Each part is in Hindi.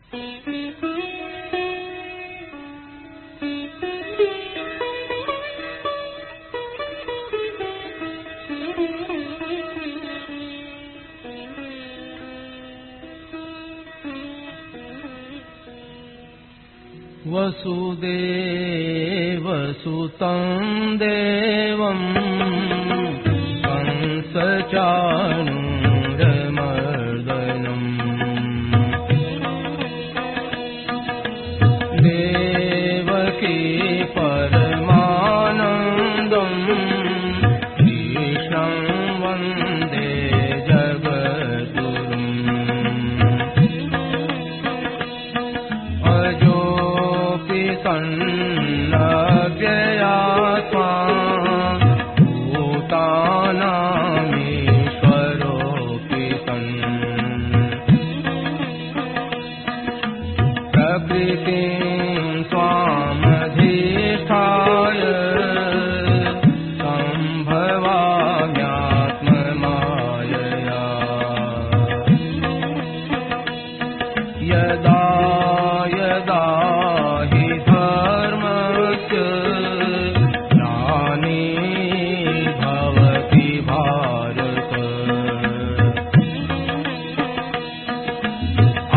वसुदेवसुतं देवं कंसचाणूरमर्दनम् देवकी परमानन्दं कृष्णं वन्दे जगद्गुरुम् सन्नव्ययात्मा भूतानामीश्वरोऽपि सन् प्रकृतिं स्वामधिष्ठाय सम्भवाम्यात्ममायया यदा यदा हि धर्मस्य ग्लानिर्भवति भारत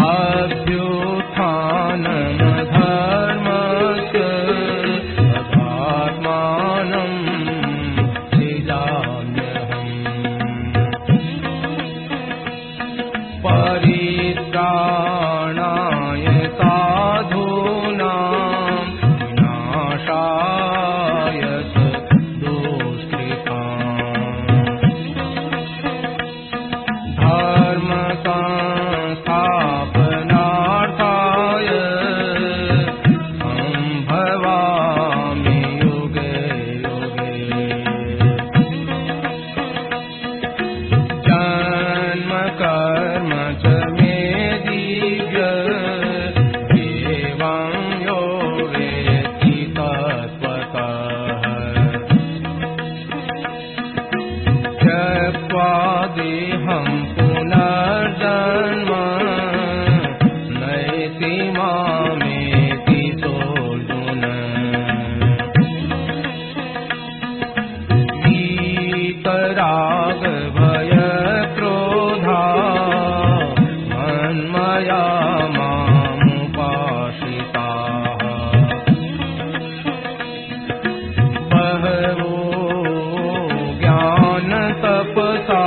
अभ्युत्थानमधर्मस्य तदात्मानं सृजाम्यहम् परित्राणाय साधूनां विनाशाय दुष्कृताम् धर्मसंस्थापनार्थाय सम्भवामि युगे युगे जन्म कर्म च मे दिव्य एवं यो वेत्ति तत्त्वतः त्यक्त्वा देहं पुनर्जन्म नैति मामेति सोऽर्जुन वीतरागभयक्रोधा मन्मया मामुपाश्रिताः बहवो ज्ञानतपसा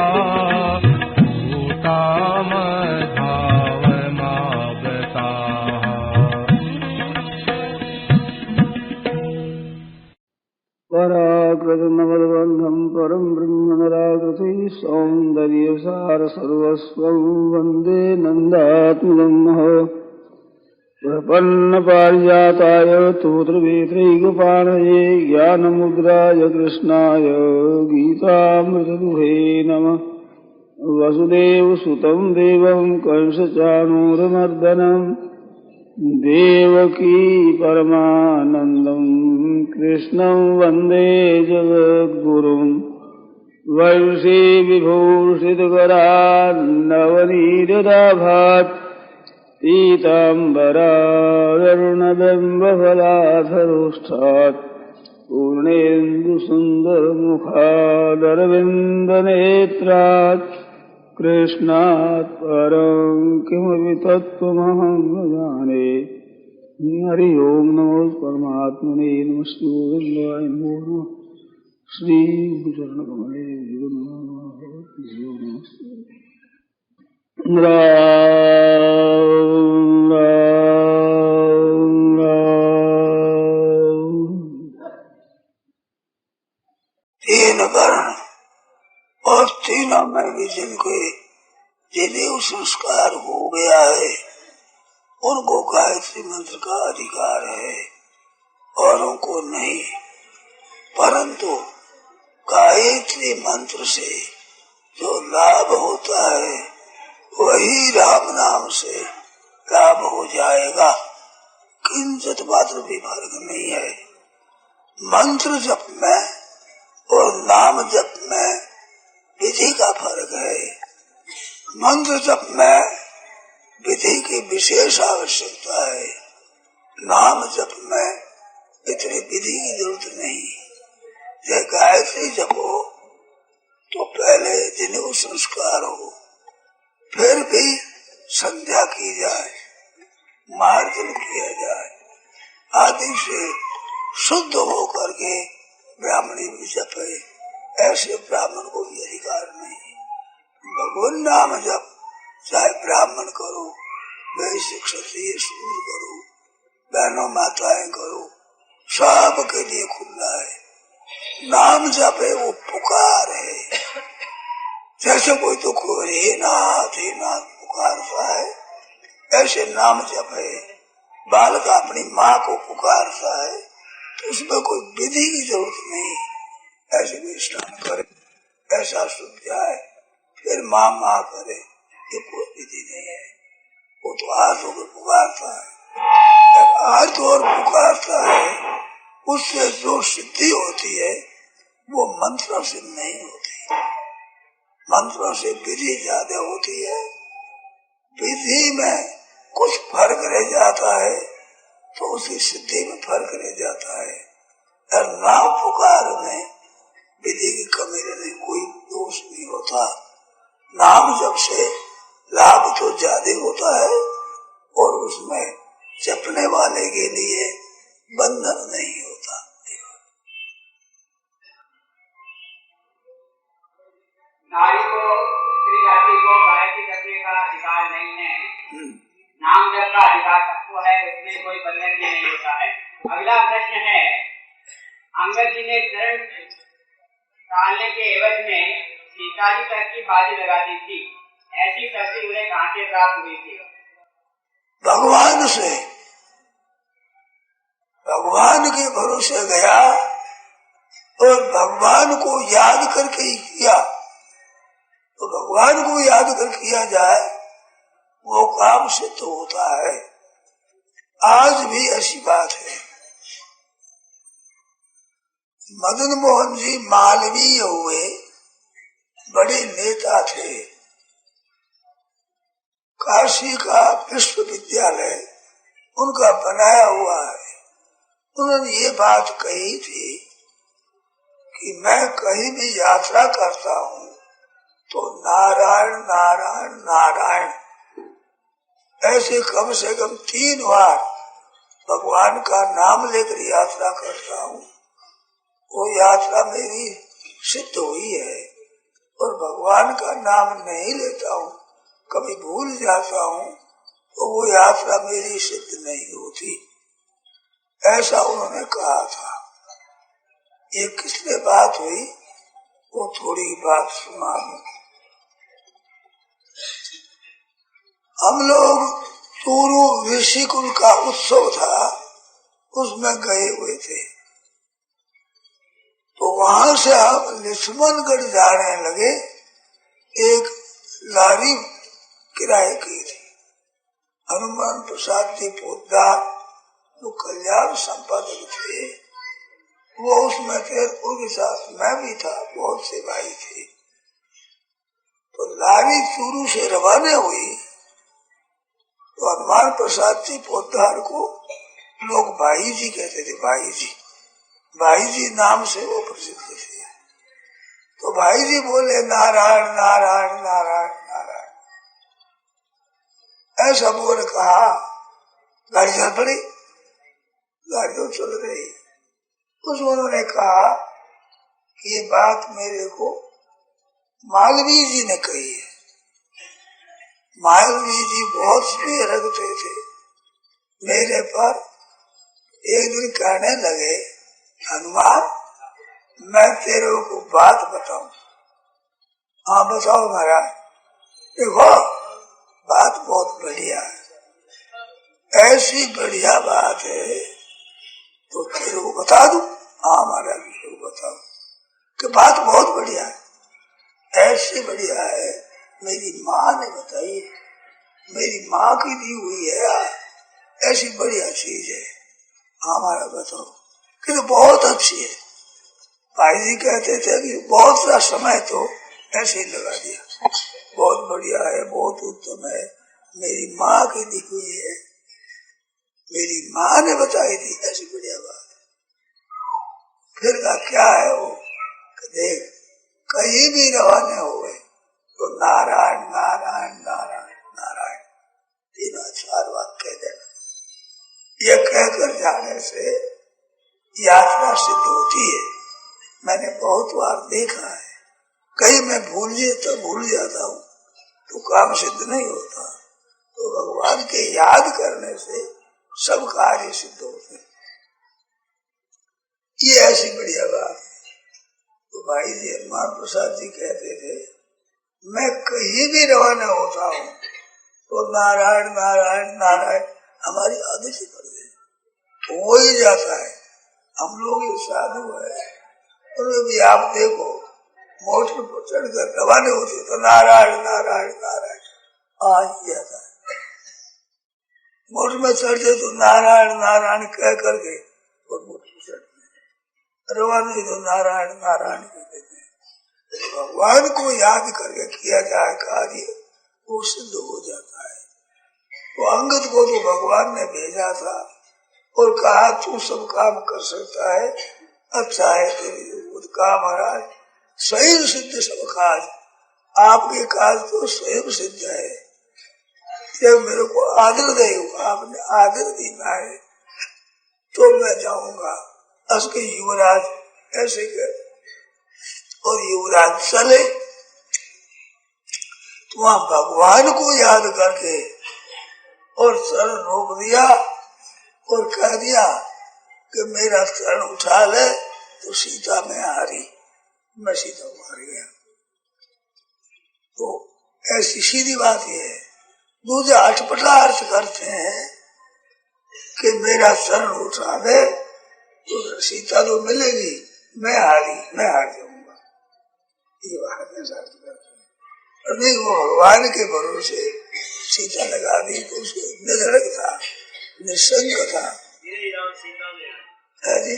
भूतामद्भावमागताः पराकृतमवद्बन्धं परं ब्रह्म निराकृति सौन्दर्यसारसर्वस्वं वन्दे नन्दात्मजं प्रपन्नपारिजाताय स्तोत्रवेत्रैकपाणये ज्ञानमुद्राय कृष्णाय गीतामृतदुहे नमः। वसुदेवसुतं देवं कंसचाणूरमर्दनं देवकी परमानन्दं कृष्णं वन्दे जगद्गुरुम् वंशी विभूषितकरान्नवनीरदाभात् पीताम्बरारुणबिम्बफलाधरोष्ठात् पूर्णेन्दुसुन्दरमुखादरविन्दनेत्रात् कृष्णात् परं किमपि तत्त्वमहं न जाने। हरि ओम नमो परमात्मने नमस्ते गोविन्दाय नमो नमः। श्री गुरुचरणकमले नमस्ते। राम राम राम। तीन वर्ण और तीनों में भी जिन्हें संस्कार हो गया है उनको गायत्री मंत्र का अधिकार है, औरों को नहीं। परंतु गायत्री मंत्र से जो लाभ होता है वही राम नाम से लाभ हो जाएगा। किंचित मात्र भी फर्क नहीं है। मंत्र जप में और नाम जप में विधि का फर्क है। मंत्र जप में विधि की विशेष आवश्यकता है। नाम जप में इतनी विधि की जरूरत नहीं। जब गायत्री जपो तो पहले जनेऊ संस्कार हो, फिर भी संध्या की जाए, मार्जन किया जाए, आदि से शुद्ध होकर के ब्राह्मणी भी जपे। ऐसे ब्राह्मण को भी अधिकार नहीं। भगवान नाम जप चाहे ब्राह्मण करो, वैश्य क्षत्रिय शूद्र करो, बहनों माताएं करो, सबके लिए खुला है। नाम जप है वो पुकार है। जैसे कोई तो हे नाथ पुकारता है, ऐसे नाम जप है। बालक अपनी माँ को पुकारता है तो उसमें कोई विधि की जरूरत नहीं। ऐसे भी स्नान करे, ऐसा शुद्ध जाए, फिर माँ माँ करे, ये कोई विधि नहीं है। वो तो हाथ होकर पुकारता है, हाथ और पुकारता है। उससे जो सिद्धि होती है वो मंत्रों से नहीं होती। मंत्रों से विधि ज्यादा होती है। विधि में कुछ फर्क रह जाता है तो उसकी सिद्धि में फर्क रह जाता है। और नाम पुकार में विधि की कमी नहीं, कोई दोष नहीं होता। नाम जब से लाभ तो ज्यादा होता है और उसमें जपने वाले के लिए बंधन नहीं होता। नारी को, स्त्री जाति को गायत्री करने का अधिकार नहीं है। नाम जप का अधिकार सबको है, उसमें कोई बंधन भी नहीं होता है। अगला प्रश्न है, अंगद जी ने चरण डालने के एवज में सीता जी तक की बाजी लगा दी थी। ऐसी शक्ति उन्हें कहाँ से प्राप्त हुई थी? भगवान से। भगवान के भरोसे गया और भगवान को याद करके ही किया। तो भगवान को याद कर किया जाए वो काम सिद्ध होता है। आज भी ऐसी बात है। मदन मोहन जी मालवीय हुए, बड़े नेता थे। काशी का विश्वविद्यालय उनका बनाया हुआ है। उन्होंने ये बात कही थी कि मैं कहीं भी यात्रा करता हूँ तो नारायण नारायण नारायण ऐसे कम से कम 3 बार भगवान का नाम लेकर यात्रा करता हूँ। वो यात्रा मेरी सिद्ध हुई है। और भगवान का नाम नहीं लेता हूँ, कभी भूल जाता हूँ तो वो यात्रा मेरी सिद्ध नहीं होती। ऐसा उन्होंने कहा था। ये किसने बात हुई वो थोड़ी बात सुना। हम लोग चूरू ऋषिकुल का उत्सव था, उसमें गए हुए थे। तो वहां से हम लक्ष्मणगढ़ जाने लगे। एक लारी किराए की थी। हनुमान प्रसाद जी पोद्दार जो कल्याण संपादक थे वो उसमें थे, उनके साथ मैं भी था, बहुत से भाई थे। तो लारी चूरू से रवाना हुई तो हनुमान प्रसाद जी पोद्दार को लोग भाई जी कहते थे। भाई जी नाम से वो प्रसिद्ध थे। तो भाई जी बोले नारायण नारायण नारायण नारायण, ऐसा बोल कहा। गाड़ी चल पड़ी, गाड़ी तो चल रही। उसमें उन्होंने कहा कि ये बात मेरे को मालवीय जी ने कही है। मालवीय जी बहुत स्नेह रखते थे मेरे पर। एक दिन कहने लगे, हनुमान मैं तेरे को बात बताऊं। हाँ बताओ महाराज। देखो बात बहुत बढ़िया है, ऐसी बढ़िया बात है तो तेरे को बता दूं। हाँ महाराज तेरे को बताओ कि बात बहुत बढ़िया है। ऐसी बढ़िया है मेरी माँ ने बताई, मेरी माँ की दी हुई है, ऐसी बढ़िया चीज है। हाँ महाराज बताओ कि तो बहुत अच्छी है। भाई जी कहते थे कि बहुत सा समय तो ऐसे ही लगा दिया, बहुत बढ़िया है, बहुत उत्तम है, मेरी माँ की दी हुई है, मेरी माँ ने बताई थी, ऐसी बढ़िया बात। फिर का क्या है वो, देख कहीं भी रवाना हुए तो नारायण नारायण नारायण नारायण 3-4 बार कह देना। ये कहकर जाने से यात्रा सिद्ध होती है। मैंने बहुत बार देखा है, कहीं मैं भूल जाता हूँ तो काम सिद्ध नहीं होता। तो भगवान के याद करने से सब कार्य सिद्ध होते हैं। ये ऐसी बढ़िया बात। तो भाई जी हनुमान प्रसाद जी कहते थे, मैं कहीं भी रवाना होता हूँ तो नारायण नारायण नारायण हमारी आदत ही पड़ गई, हो ही जाता है। हम लोग ये साधु है, उन्हें भी आप देखो मोटर पर चढ़कर रवाना होते तो नारायण नारायण नारायण आ ही जाता है। मोटर में चढ़ते तो नारायण नारायण कह करके और मोटर चढ़ते, रवाना तो नारायण नारायण कहते हैं। भगवान को याद करके किया जाए कार्य, वो सिद्ध हो जाता है। तो अंगद को तो भगवान ने भेजा था और कहा तू सब काम कर सकता है, अच्छा है तेरी काम महाराज, स्वयं सिद्ध सब काज, आपके काज तो स्वयं सिद्ध है। जब मेरे को आदर दे, आपने आदर दिया है तो मैं जाऊंगा। असके युवराज ऐसे कर, और युवराज चले तो वहां भगवान को याद करके और शरण रोक दिया और कह दिया कि मेरा शरण उठा ले तो सीता में हारी, मैं सीता को हार गया। तो ऐसी सीधी बात ये है। दूसरे अटपटा अर्थ करते हैं कि मेरा शरण उठा दे तो सीता तो मिलेगी, मैं हार जाऊंगा, ये बात ऐसा अर्थ करते हैं। और नहीं, वो भगवान के भरोसे सीता लगा दी तो उसको निधड़क था, निसंग था। है जी,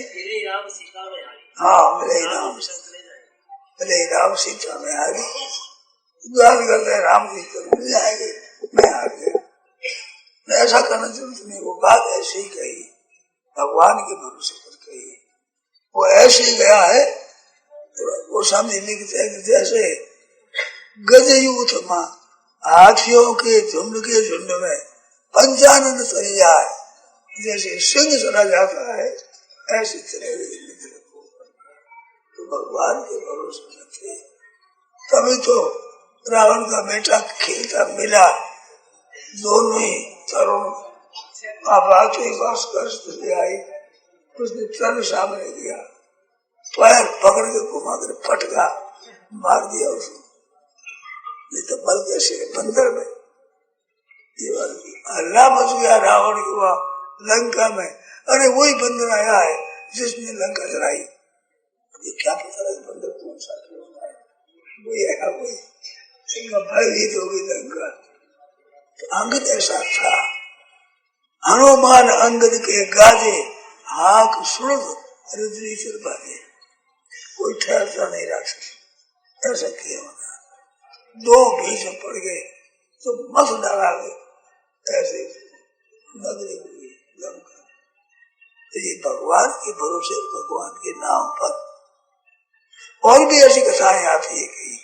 हाँ मिले राम सीता में हारी, द्वार करते राम जी को मिल जाएंगे, मैं हार गया। ऐसा करना जरूरत नहीं, वो बात ऐसे ही कही, भगवान के भरोसे पर कही, वो ऐसे ही गया है। वो सामने लिखते हैं जैसे गजयूथ माँ हाथियों के झुंड में पंचानन चले जाए, जैसे सिंह चला जाता है ऐसे चले गए। तो भगवान के भरोसे में थे, तभी तो रावण का बेटा खेलता मिला, दोनों ही तरुण ले आई, उसने तन सामने किया, पैर पकड़ के घुमा कर फटका मार दिया उसको, नहीं तो बल कैसे बंदर में। ये हल्ला मच गया रावण की वहां लंका में, अरे वही बंदर आया है जिसने लंका जलाई। ये क्या पता है बंदर कौन सा है, वही आया, वही भयभीत हो गई लंका। तो अंगद ऐसा था, हनुमान अंगद के गाजे हाक सुन रुद्री सिर बाजे, कोई ठहरता नहीं रख सकता, ऐसा किया होना। दो बीच में पड़ गए तो मत डाला गए, ऐसे नगरी हुई लंका। तो ये भगवान के भरोसे, भगवान के नाम पर और भी ऐसी कथाएं आती है कि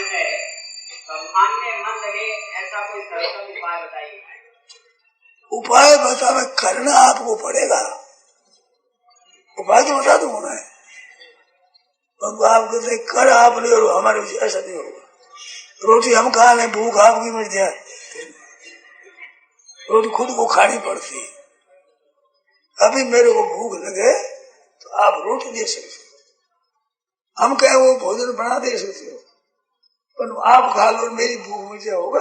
है भगवान में मन लगे, ऐसा कोई सर्वोत्तम उपाय बताइए। उपाय बता, मैं करना आपको पड़ेगा, उपाय तो बता दूंगा मैं, परंतु आप कहते कर आपने और हमारे ऐसा नहीं होगा। रोटी हम खा लें, भूख आपकी मिट जाए, रोटी खुद को खानी पड़ती है। अभी मेरे को भूख लगे तो आप रोटी दे सकते हो, हम कहें वो भोजन बना दे सकते हो, पर आप खा लो मेरी भूख मिट जाए, होगा?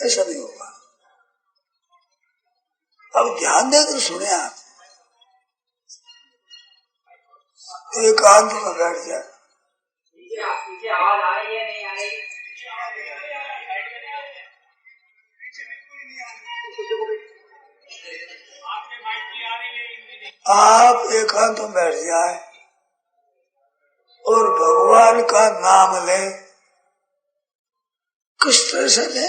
ऐसा नहीं होगा। अब ध्यान देकर सुने आप, एकांत में बैठ जाए। पीछे आवाज आ रही है, नहीं आ रही? आप एकांत में बैठ जाए और भगवान भगवान का नाम ले, किस तरह से ले?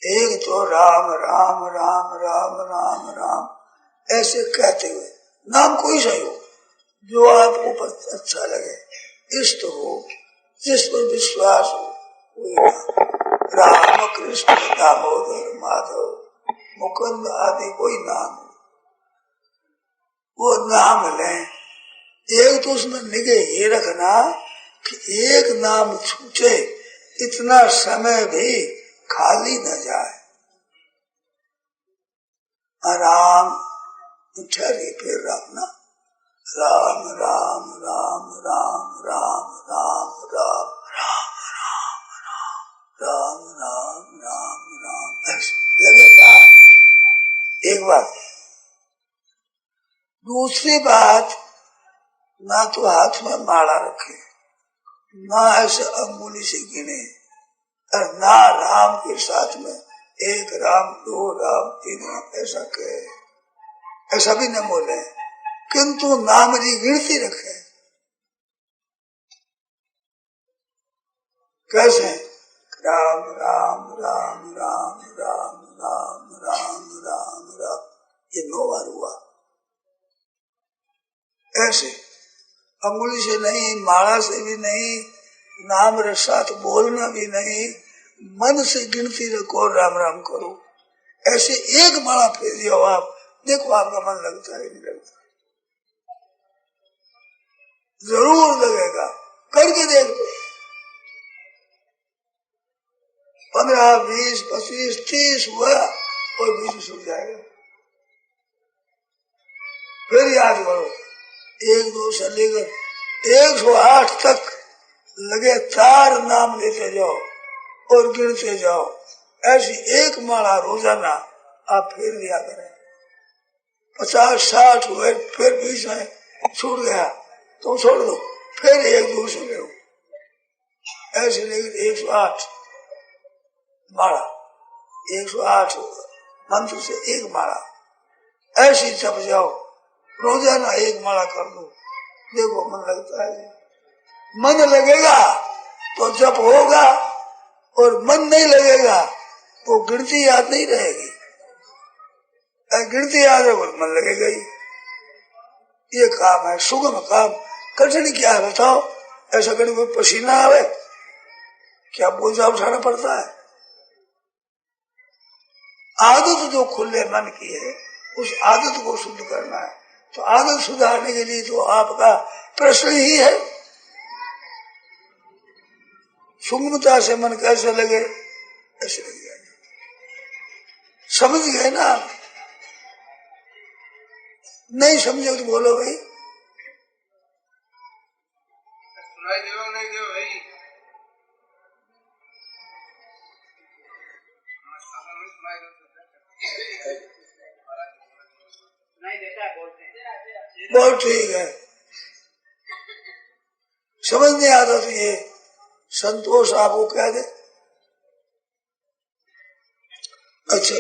एक तो राम राम राम राम राम राम ऐसे कहते हुए, नाम कोई सही हो जो आपको अच्छा लगे, इष्ट हो, जिस पर विश्वास हो, कोई नाम, राम कृष्ण दामोदर माधव मुकुंद आदि कोई नाम हो, वो नाम लें। एक तो उसमें निगाह ये रखना कि एक नाम छूटे इतना समय भी खाली न जाए। राम ठहरिए, फिर रखना राम राम राम राम राम राम राम राम राम राम राम राम राम ऐसे लगेगा। एक बात। दूसरी बात, ना तो हाथ में माला रखे, ना ऐसे अंगुली से गिने, और ना राम के साथ में एक राम दो राम तीन राम ऐसा कहे, ऐसा भी न बोले, किंतु नाम की गिनती रखे। कैसे? राम राम राम राम राम राम राम राम राम, ये 9 बार हुआ। ऐसे अंगुली से नहीं, माला से भी नहीं, नाम के साथ बोलना भी नहीं, मन से गिनती रखो, राम राम करो। ऐसे एक माला फेर दिया आप, देखो आपका मन लगता है नहीं लगता? जरूर लगेगा, करके देख लो। 15, 20, 25, 30 हुआ और बीच सुन जाएगा। फिर याद करो, 1, 2 से लेकर 108 तक लगातार नाम लेते जाओ और गिनते जाओ। ऐसी एक माला रोजाना आप फिर लिया करें। 50, 60 हुए, फिर बीच में छूट गया तो छोड़ दो, फिर 1, 2 से ले। ऐसे लेकर 108 माला, 108 मंत्र से एक माला, ऐसी जप जाओ, रोजाना एक माला कर दो, देखो मन लगता है। मन लगेगा तो जप होगा, और मन नहीं लगेगा तो गिनती याद नहीं रहेगी। गिनती याद है और मन लगेगा ही। ये काम है, सुगम काम। कठिन क्या है बताओ? ऐसा कभी कोई पसीना आवे? क्या बोझा उठाना पड़ता है? आदत जो खुले मन की है, उस आदत को शुद्ध करना है। तो आदत सुधारने के लिए तो आपका प्रश्न ही है, सुगमता से मन कैसे लगे, ऐसे लग जाए। समझ गए ना? नहीं समझे तो बोलो भाई। सुनाई दो नहीं दो भाई। नहीं देता है, बोलते हैं। बहुत ठीक है। समझ नहीं आता तो ये संतोष आपको कह दे। अच्छा,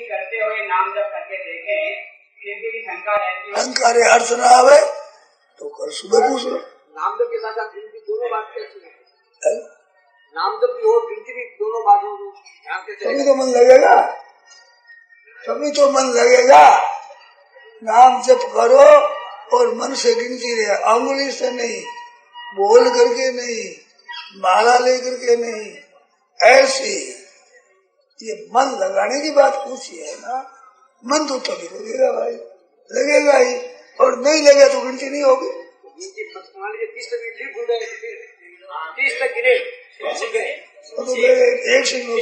करते हुए नाम जब करके देखें, फिर भी शंका रहती है। शंका रे अर्थ न आवे तो कल सुबह पूछ लो। नाम जब के साथ साथ गिनती दोनों बात कैसी है? नाम जब भी हो, गिनती भी दोनों बातों को ध्यान से, तभी तो मन लगेगा, तभी तो मन लगेगा। नाम जप करो और मन से गिनती रहे, अंगुली से नहीं, बोल करके नहीं, माला लेकर के नहीं, ऐसी। ये मन लगाने की बात पूछी है ना, मन तो तभी लगेगा भाई, लगेगा ही, और नहीं लगे तो गिनती नहीं होगी। 30 तक गिरे, तो एक से लो,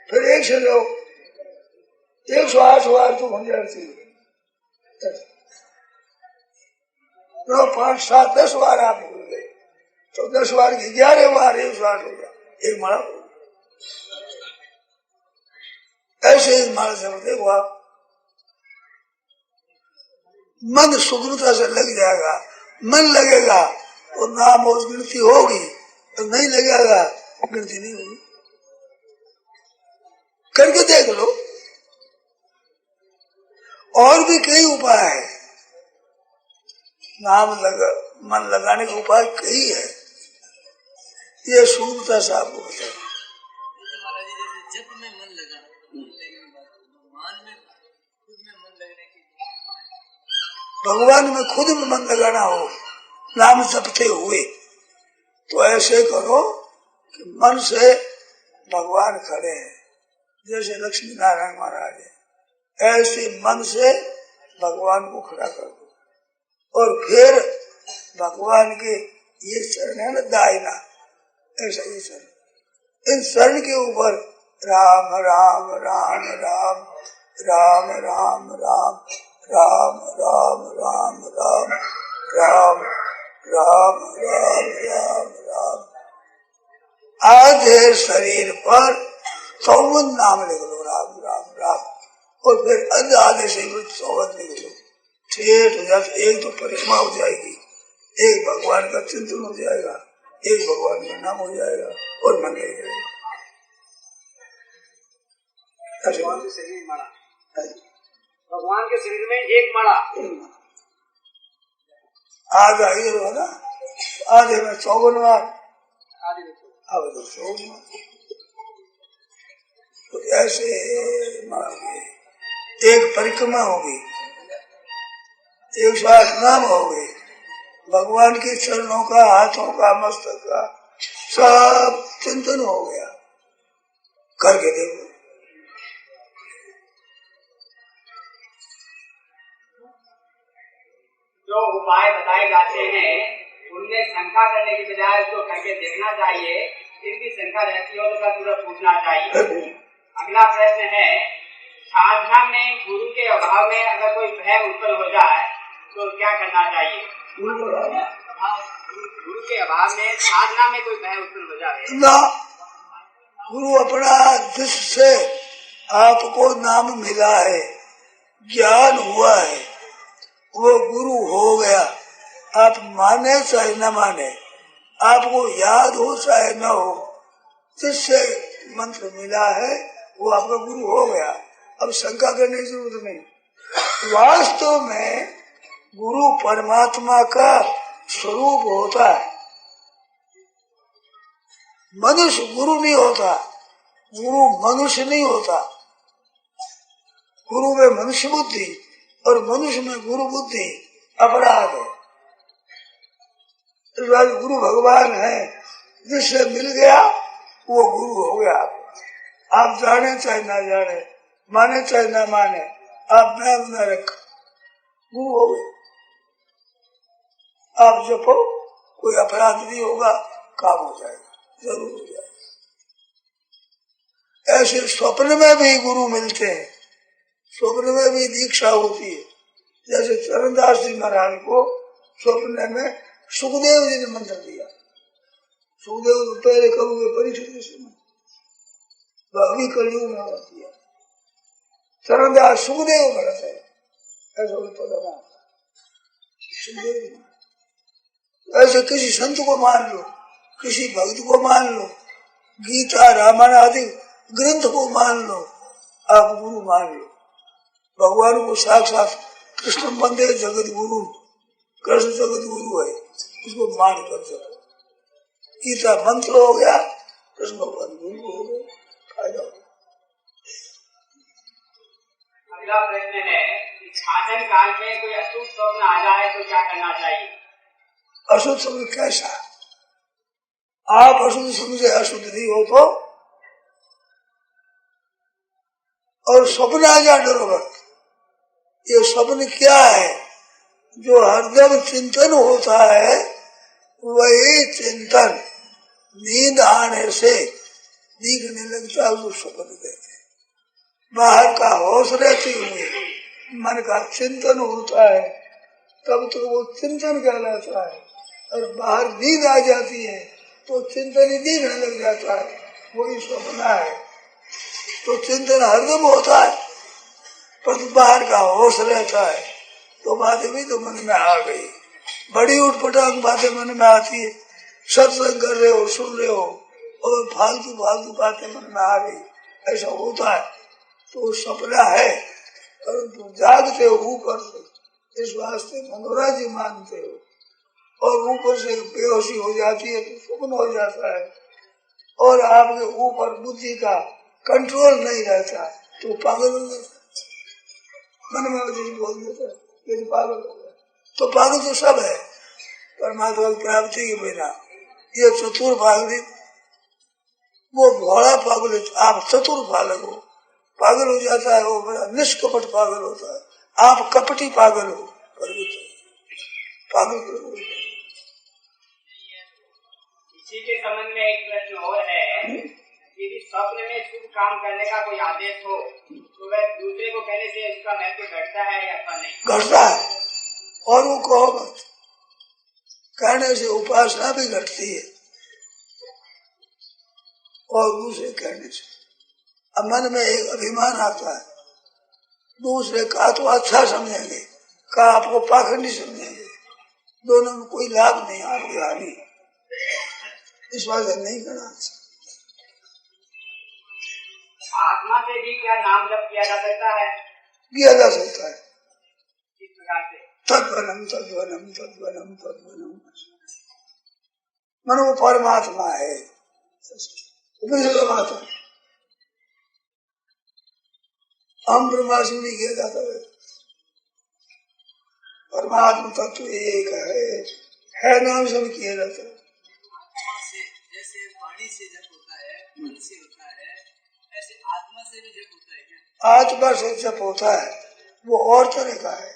फिर एक से लो, 108 बार तो बन जाती है। 5, 7, 10 बार आप भूल गए तो 10 बार की 11 बार 108 होगा, एक माला। ऐसे ही माला से देखो आप, मन सुगमता से लग जाएगा। मन लगेगा तो नाम और गिनती होगी, तो नहीं लगेगा गिनती नहीं होगी। करके देख लो। और भी कई उपाय है। मन लगाने का उपाय कई है। ये शुद्धता से आपको बताए। जप में मन लगा, भगवान में खुद में मन लगाना हो, नाम जपते हुए, तो ऐसे करो कि मन से भगवान खड़े हैं, जैसे लक्ष्मी नारायण महाराज है, ऐसे मन से भगवान को खड़ा कर दो। और फिर भगवान के ये चरण है ना दाहिना, ऐसा ये चरण, इन चरण के ऊपर राम राम राम राम राम राम राम राम राम राम राम राम राम राम राम राम आधे शरीर पर 54 नाम लिख लो, राम राम राम, और फिर आधे शरीर पर 54 लिख लो। ठेठ हो जाए, एक तो परिक्रमा हो जाएगी, एक भगवान का चिंतन हो जाएगा, एक भगवान का नाम हो जाएगा, और मन ले जाएगा। भगवान के शरीर में माला, भगवान के शरीर में एक माला, आधा इधर हो ना, आधे में 54 बार, आधे में 54 बार, तो ऐसे एक परिक्रमा होगी, 108 नाम हो गए, भगवान के चरणों का, हाथों का, मस्तक का सब चिंतन हो गया। करके देखो। जो उपाय बताए जाते हैं उनमें शंका करने की बजाय उसको करके देखना चाहिए, जिनकी शंका रहती हो तो तुरंत पूछना चाहिए। अगला प्रश्न है, साधना में गुरु के अभाव में अगर कोई भय उत्पन्न हो जाए तो क्या करना चाहिए? गुरु के अभाव में साधना में कोई भय उत्पन्न हो जाए ना, गुरु अपना जिससे आपको नाम मिला है, ज्ञान हुआ है, वो गुरु हो गया। आप माने चाहे न माने, आपको याद हो चाहे न हो, जिससे मंत्र मिला है वो आपका गुरु हो गया। अब शंका करने की जरूरत नहीं। वास्तव में गुरु परमात्मा का स्वरूप होता है, मनुष्य गुरु नहीं होता, गुरु मनुष्य नहीं होता। गुरु में मनुष्य बुद्धि और मनुष्य में गुरु बुद्धि अपराध है। इस बात गुरु भगवान है, जिससे मिल गया वो गुरु हो गया। आप जाने चाहे ना जाने, माने चाहे ना माने, आप नाम न रख, गुरु हो गए। आप जपो, कोई अपराध नहीं होगा, काम हो जाएगा, जरूर हो जाएगा। ऐसे स्वप्न में भी गुरु मिलते हैं, स्वप्न में भी दीक्षा होती है। जैसे चरणदास जी महाराज को स्वप्न में सुखदेव जी ने मंत्र दिया। सुखदेव तो पहले कभी परीक्षित अभी कलयुग में दिया, चरणदास सुखदेव भरत है, ऐसा पता सुखदेव। ऐसे किसी संत को मान लो, किसी भक्त को मान लो, गीता रामायण आदि ग्रंथ को मान लो, आप गुरु मान लो। भगवान को साक्षात कृष्ण बंदे जगत गुरु, कृष्ण जगत गुरु है, उसको मान कर सको। गीता मंत्र हो गया, कृष्ण भगवान गुरु हो गए, फायदा हो। अगला प्रश्न है, साधन काल में कोई अशुभ स्वप्न आ जाए तो क्या करना चाहिए? अशुद्ध समझ कैसा? आप अशुद्ध समझे अशुद्ध नहीं हो तो, और स्वप्न आ जाए डरो मत। ये स्वप्न क्या है? जो हरदम चिंतन होता है, वही चिंतन नींद आने से दिखने लगता है, वो स्वप्न कहते हैं। बाहर का होश रहते हुए मन का चिंतन होता है, तब तो वो चिंतन कहलाता है। और बाहर नींद आ जाती है तो चिंतन ही दिखने लग जाता है, वही स्वप्न है। तो चिंतन हरदम होता है, पर बाहर का होश रहता है। तो बातें भी तो मन में आ गई, बड़ी उठपटांग बातें मन में आती है, सत्संग कर रहे हो, सुन रहे हो, और फालतू फालतू बातें मन में आ गई, ऐसा होता है। तो सपना है, परंतु जागते ऊपर से इस वास्ते मनोरथ ही मानते हो, और ऊपर से बेहोशी हो जाती है तो सुकून हो जाता है, और आपके ऊपर बुद्धि का कंट्रोल नहीं रहता तो पागल हो जाता है। मन में यही बोल देता है ये पागल हो गया, तो पागल तो सब है परमात्मा की प्राप्ति के बिना। ये चतुर पागल, वो भोला पागल, आप चतुर पागल हो, पागल हो जाता है वो बड़ा निष्कपट पागल होता है, आप कपटी पागल हो, पागल हो। इसी के संबंध में एक प्रश्न और है, यदि स्वप्न में शुभ काम करने का कोई आदेश हो तो वह दूसरे को कहने से उसका महत्व घटता है या अथवा नहीं? घटता है, और वो कहो मत, कहने से उपासना भी घटती है, और दूसरे कहने से अब मन में एक अभिमान आता है, दूसरे का तो अच्छा समझेंगे, का आपको पाखंडी समझेंगे, दोनों में कोई लाभ नहीं, आपकी हानि। इस बात से नहीं करना। आत्मा से भी क्या नाम जप किया जा सकता है? किया जा सकता है। किस प्रकार से? तद्वनम तद्वनम तद्वनम तद्वनम, मन वो परमात्मा है, बात है। हम ब्रह्मास्मि नहीं किया जाता है, परमात्मा तत्व एक है नाम सब किया जाता है। आत्मा से जैसे वाणी से जप होता है, मन से होता है, ऐसे आत्मा से भी जप होता है क्या? आत्मा से जप होता है, वो और तरह का है।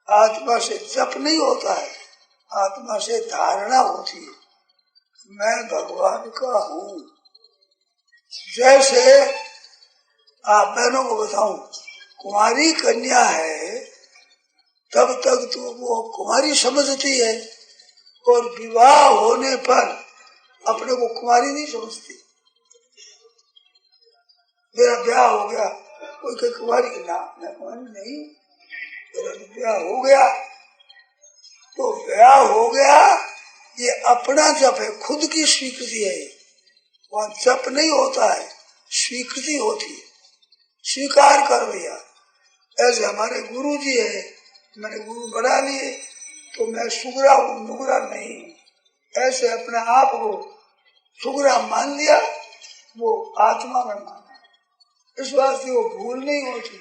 आत्मा से जप नहीं होता है, आत्मा से धारणा होती है, मैं भगवान का हूँ। जैसे आप बहनों को बताऊं, कुमारी कन्या है तब तक तो वो कुमारी समझती है, और विवाह होने पर अपने को कुमारी नहीं समझती। मेरा ब्याह हो गया, कोई कहे कुमारी ना, मैं कुमारी नहीं, मेरा ब्याह हो गया तो ब्याह हो गया, ये अपना जप है, खुद की स्वीकृति है। वहाँ जप नहीं होता है, स्वीकृति होती है, स्वीकार कर लिया। ऐसे हमारे गुरु जी है, मैंने गुरु बना लिए तो मैं सुगरा हूँ, नुगरा नहीं। ऐसे अपने आप को सुगरा मान लिया, वो आत्मा में माना। इस वास्ते वो भूल नहीं होती,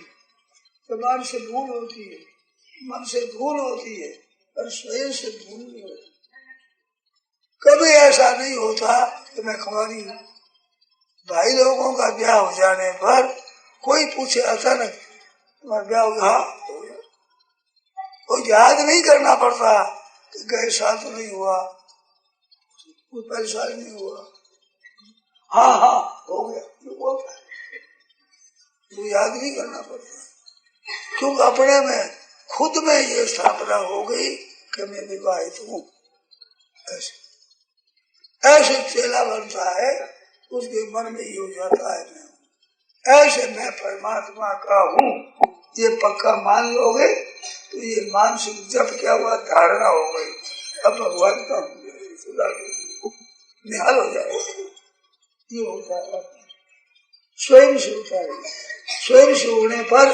जबान से भूल होती है, मन से भूल होती है, पर स्वयं से भूल नहीं होती। कभी ऐसा नहीं होता कि मैं कुमारी हूँ। भाई लोगों का ब्याह हो जाने पर कोई पूछे अचानक तुम्हारा ब्याह हो गया, तो याद नहीं करना पड़ता कि गए साल तो नहीं हुआ, कोई परेशानी नहीं हुआ, हाँ हाँ हो गया, ये बोलता है, तो याद नहीं करना पड़ता, क्योंकि अपने में खुद में ये स्थापना हो गई कि मैं विवाहित हूँ। ऐसे चेला बनता है, उसके मन में ये हो जाता है मैं ऐसे मैं परमात्मा का हूँ, ये पक्का मान लोगे तो ये मानसिक जप क्या हुआ, धारणा हो गई, अब भगवान का निहाल हो जाएगा। ये होता है स्वयं से होता है, स्वयं से होने पर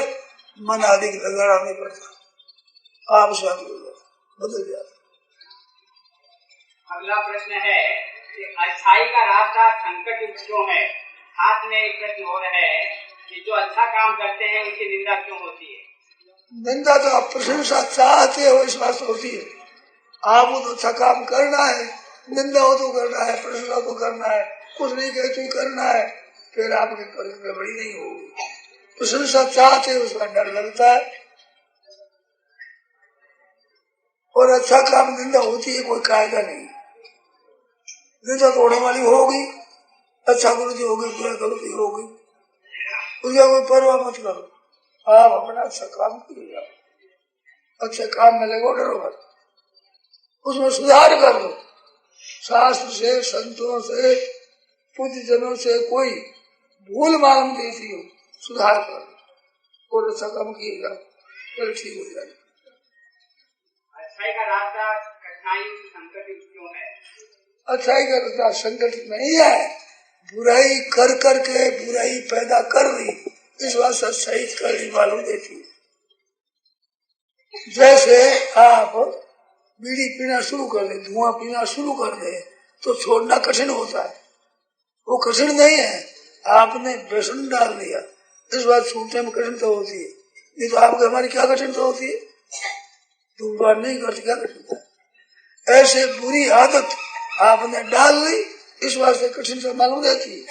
मन आदि लगाना नहीं पड़ता, आप सब बदल जाता। अगला प्रश्न है कि अच्छाई का रास्ता संकट युक्त क्यों है? हाथ में एक प्रश्न और है कि जो अच्छा काम करते हैं उनकी निंदा क्यों होती है? निंदा तो आप प्रशंसा चाहते हो इस बात होती है, आपको तो अच्छा काम करना है, निंदा हो तो करना है, प्रशंसा तो करना है, कुछ नहीं कहे तो करना है, फिर आपकी परिस्थिति बड़ी नहीं होगी। प्रशंसा चाहते हो उसका डर लगता है, और अच्छा काम निंदा होती है, कोई कायदा नहीं। निंदा तो होने वाली होगी, अच्छा गलती होगी, बुरा गलती होगी, उसका कोई परवाह मत करो, आप अपना अच्छा काम करिए, अच्छे काम में लगो, डरो मत, उसमें सुधार कर दो। शास्त्र से, संतों से, पूज्य जनों से कोई भूल मालूम देती हो, सुधार कर दो और अच्छा काम किएगा, फिर ठीक हो जाएगा। अच्छाई का रास्ता कठिनाई संकट क्यों है? अच्छाई का रास्ता संकट नहीं है, बुराई कर करके बुराई पैदा कर दी, इस बात से अच्छाई करनी मालूम देती है। जैसे आप बीड़ी पीना शुरू कर दे, धुआं पीना शुरू कर दे तो छोड़ना कठिन होता है। वो कठिन नहीं है, आपने व्यसन डाल दिया, इस बात छूटने में कठिनता होती है। नहीं तो आपके हमारी क्या कठिनता होती है, धूम्रपान नहीं करते क्या कठिनता है। ऐसे बुरी आदत आपने डाल ली, इस बात से कठिनता मालूम रहती है।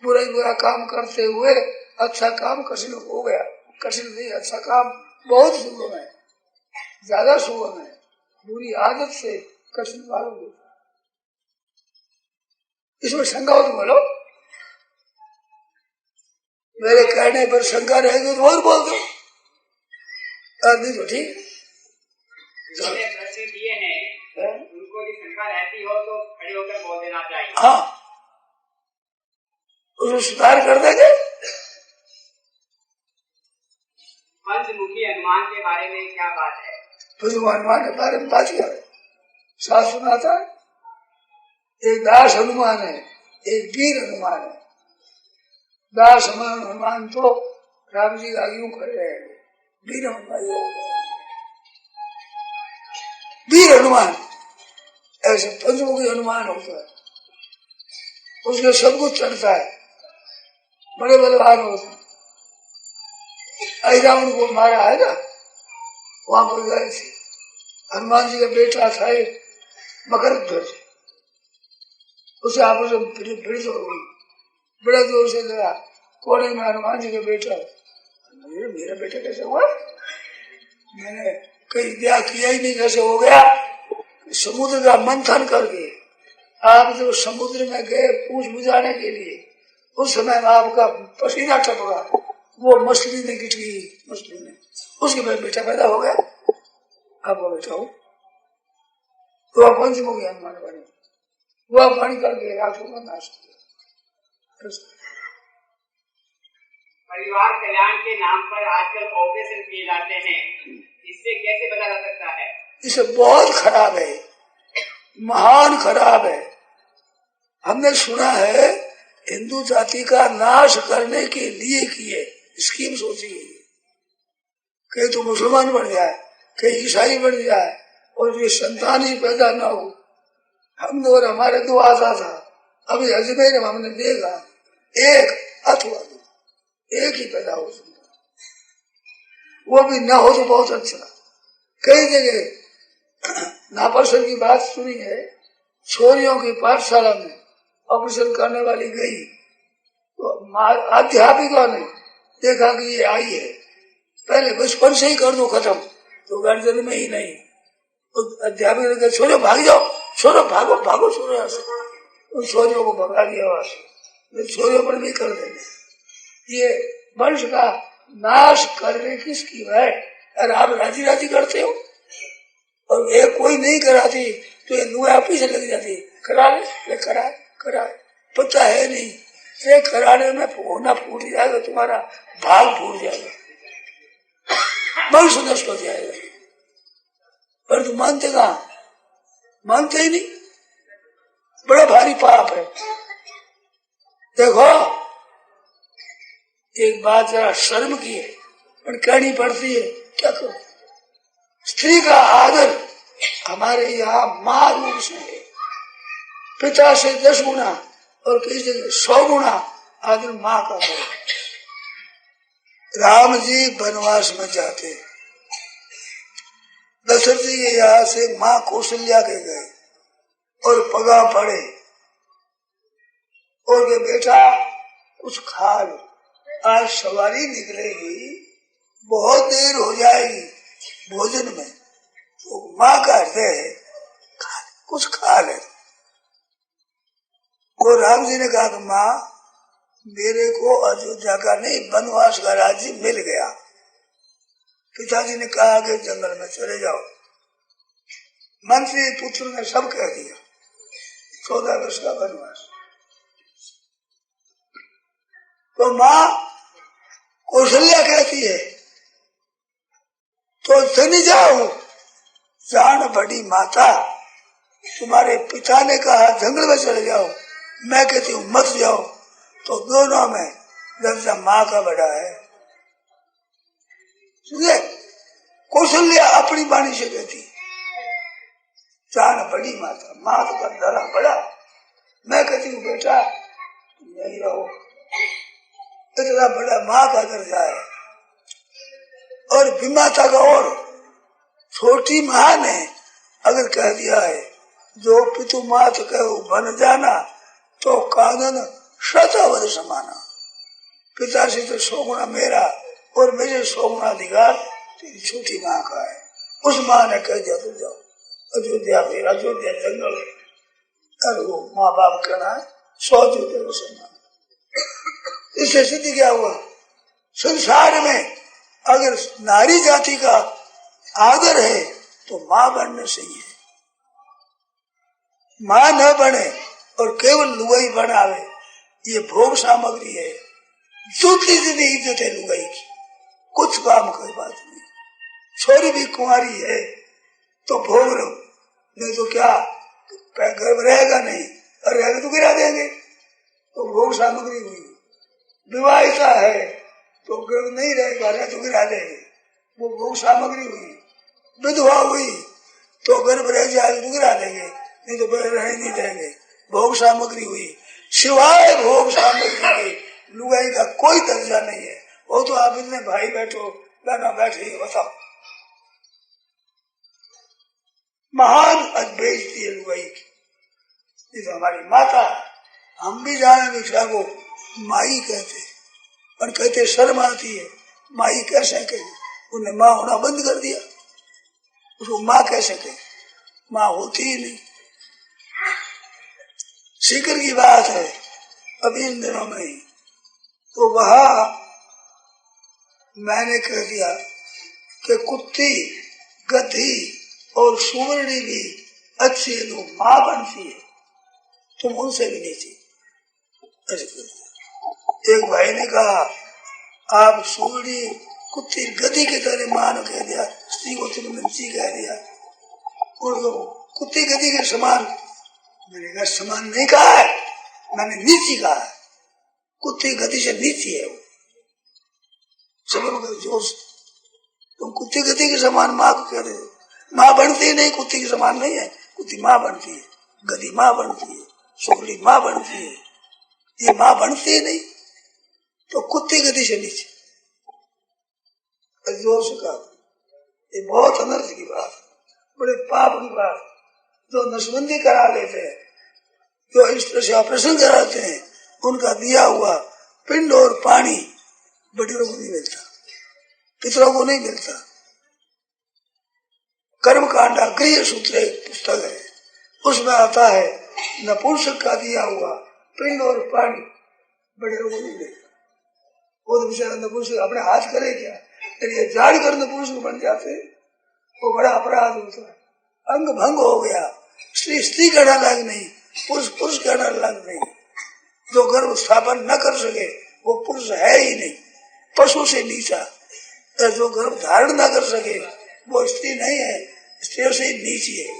बुरा काम करते हुए अच्छा काम कठिन हो गया, कठिन नहीं, अच्छा काम बहुत सुगम है, ज्यादा सुगम है। बुरी आदत से कठिन मालूम होता है। इसमें शंका हो तो बोलो, मेरे कहने पर शंका रहेगी तो और बोल दो, नहीं तो ठीक। प्रश्न दिए हैं, उनको यदि शंका रहती हो तो खड़े होकर बोल देना चाहिए। हाँ, उसको सुधार कर देंगे। पंचमुखी हनुमान के बारे में क्या बात है? हनुमान के बारे में बात क्या है, साथ सुनाता है। एक दास हनुमान है, एक वीर हनुमान है। दास हनुमान तो राम जी आगे कर रहे हैं, वीर हनुमान हो गए। वीर हनुमान ऐसे पंचमुखी हनुमान होता है, उसमें सब कुछ चलता है, बड़े बलवान होते हैं। रावण को मारा है ना, वहां पर गए थे, हनुमान जी का बेटा था एक मकर ध्वज, उसे आपस में भिड़ हो गई, बड़ा जोर से लगा, कोने में हनुमान जी का बेटा। मेरा बेटा कैसे हुआ, मैंने कहीं ब्याह किया ही नहीं, कैसे हो गया। समुद्र का मंथन करके आप जब समुद्र में गए पूछ बुझाने के लिए, उस समय आपका पसीना टपका, वो मछली ने गिट गई, मछली ने, उसके बाद बेटा पैदा हो गया, आपका बेटा हो तो आप पंचमुखी हनुमान बने। वह बन करके राक्षसों का नाश किया। परिवार कल्याण के नाम पर आजकल ऑपरेशन किए जाते हैं, इससे कैसे बचा जा सकता है? इसे बहुत खराब है, महान खराब है। हमने सुना है हिंदू जाति का नाश करने के लिए किए स्कीम सोची है, कहीं तो मुसलमान बन जाए, कहीं ईसाई बन जाए और ये संतान ही पैदा न हो। हम और हमारे दो आशा था, अभी अजमेर में हमने देखा एक अथवा दो, एक ही पैदा हो सकता, वो भी न हो तो बहुत अच्छा। कई जगह नापर्सन की बात सुनी है, छोरियों की पाठशाला में ऑपरेशन करने वाली गई तो अध्यापिका ने देखा कि ये आई है, पहले बचपन से ही कर दो खत्म, तो गार्जियन में ही नहीं। तो अध्यापिका ने कहा छोरियों भाग जाओ, छोरो भागो भागो, छोरो यहाँ से, उन छोरियों को भगा दिया वहां से, छोरियों पर भी कर देंगे। ये वंश का नाश करने की स्कीम है, और आप राजी राजी करते हो, और एक कोई नहीं कराती तो ये नुआ पीछे लग जाती, करा ले कराए, पता है नहीं, ये कराने में होना फूट जाएगा, तुम्हारा भाग फूट जाएगा, वंश नष्ट हो जाएगा। पर तुम मानते कहाँ, मानते ही नहीं, बड़ा भारी पाप है। देखो एक बात जरा शर्म की है पर कहनी पड़ती है, क्या करो। स्त्री का आदर हमारे यहाँ माँ रूप से है, पिता से 10 गुना और किसी जगह 100 गुना आदर माँ का है। राम जी वनवास में जाते, दशरथ जी के यहाँ से माँ कौशल्या के गए और पगा पड़े और के बेटा कुछ खा लो, आज सवारी निकलेगी, बहुत देर हो जाएगी भोजन में, तो माँ का हृदय कुछ खा ले। तो राम जी ने कहा कि माँ मेरे को अयोध्या का नहीं वनवास का राज्य मिल गया। पिताजी ने कहा कि जंगल में चले जाओ। मंत्री पुत्र ने सब कह दिया, 14 वर्ष का वनवास। तो माँ कौशल्या कहती है तो चली जाओ, जान बड़ी माता, तुम्हारे पिता ने कहा जंगल में चले जाओ, मैं कहती हूँ मत जाओ, तो दोनों में दर्जा माँ का बड़ा है। सुनिए, कौशल्या अपनी वाणी से कहती, जान बड़ी माता, माँ तो कर धरा बड़ा, मैं कहती हूँ बेटा यही रहो, इतना बड़ा माँ का दर्जा है। और विमाता का और छोटी माँ ने अगर कह दिया है जो पितु मात कहो बन जाना, तो कानन शतावध समाना, पिता से तो 100 गुना मेरा और मेरे 100 गुना अधिकार तेरी छोटी माँ का है। उस माँ ने कह दिया तो जाओ अयोध्या, फिर अयोध्या जंगल है, अरे वो माँ बाप कहना है 100 अयोध्या को सम्मान। इससे सिद्ध क्या हुआ, संसार में अगर नारी जाति का आदर है तो माँ बनने से ही है। माँ न बने और केवल लुगाई बनावे, ये भोग सामग्री है। दूसरी जितनी इज्जत है लुगाई की, कुछ काम कोई बात नहीं। छोरी भी कुंवारी है तो भोग लो, नहीं तो क्या गर्भ रहेगा नहीं, और रहेगा तो गिरा देंगे, तो भोग सामग्री हुई। विवाहिता है तो गर्भ नहीं रहेगा, रहे तो गिरा देंगे, वो भोग सामग्री हुई। विधवा हुई तो गर्भ रह जाएगा तो गिरा देंगे, नहीं तो रहने नहीं देंगे, भोग सामग्री हुई। सिवाय भोग सामग्री के लुगाई का कोई दर्जा नहीं है। वो तो आप इतने भाई बैठो बहना बैठे, बताओ महान बेइज्जती है लुगाई की। तो हमारी माता, हम भी जाने विषया को माई कहते, और कहते शर्म आती है, माई कैसे कहे, उन्हें माँ होना बंद कर दिया, उसको माँ कैसे कहे, माँ होती ही नहीं। सीकर की बात है अभी इन दिनों में ही, तो वहां मैंने कह दिया कि कुत्ती गधी और सुवर्णी भी अच्छी लोग माँ बनती है, तुम उनसे भी नीचे। एक भाई ने कहा आप सुवर्णी कुत्ती गधी के तरह माँ ने कह दिया, स्त्री को तुमने नीची कह दिया, और कुत्ती गधी के समान। मैंने कहा समान नहीं कहा है, मैंने नीची कहा है, कुत्ती गधी से नीची है वो। सब जोश, तुम कुत्ती गधी के समान माँ को कह रहे हो, माँ बनती ही नहीं, कुत्ती के समान नहीं है, कुत्ती माँ बनती है, गधी माँ बनती है, सुगली माँ बनती है, ये माँ बनती ही नहीं, तो कुत्ती गधी से नीचे। जोश का ये बहुत अनर्थ की बात, बड़े पाप की बात। जो नसबंदी करा लेते हैं, जो इस तरह से ऑपरेशन कराते हैं, उनका दिया हुआ पिंड और पानी बड़ियों को नहीं मिलता, पितरों को नहीं मिलता। कर्म कांडा गृह सूत्र एक पुस्तक है, उसमें आता है नपुंसक का दिया हुआ पिंड और पानी बड़ियों को नहीं मिलता। वो तो बेचारा नपुंसक अपने हाथ करे क्या, ये जान कर नपुंसक बन जाते, वो बड़ा अपराध होता है। अंग भंग हो गया, स्त्री स्त्री कहना लायक नहीं, पुरुष पुरुष कहना लायक नहीं। जो गर्भ स्थापन न कर सके वो पुरुष है ही नहीं, पशु से नीचा। जो गर्भ धारण न कर सके वो स्त्री नहीं है, स्त्री से नीची है।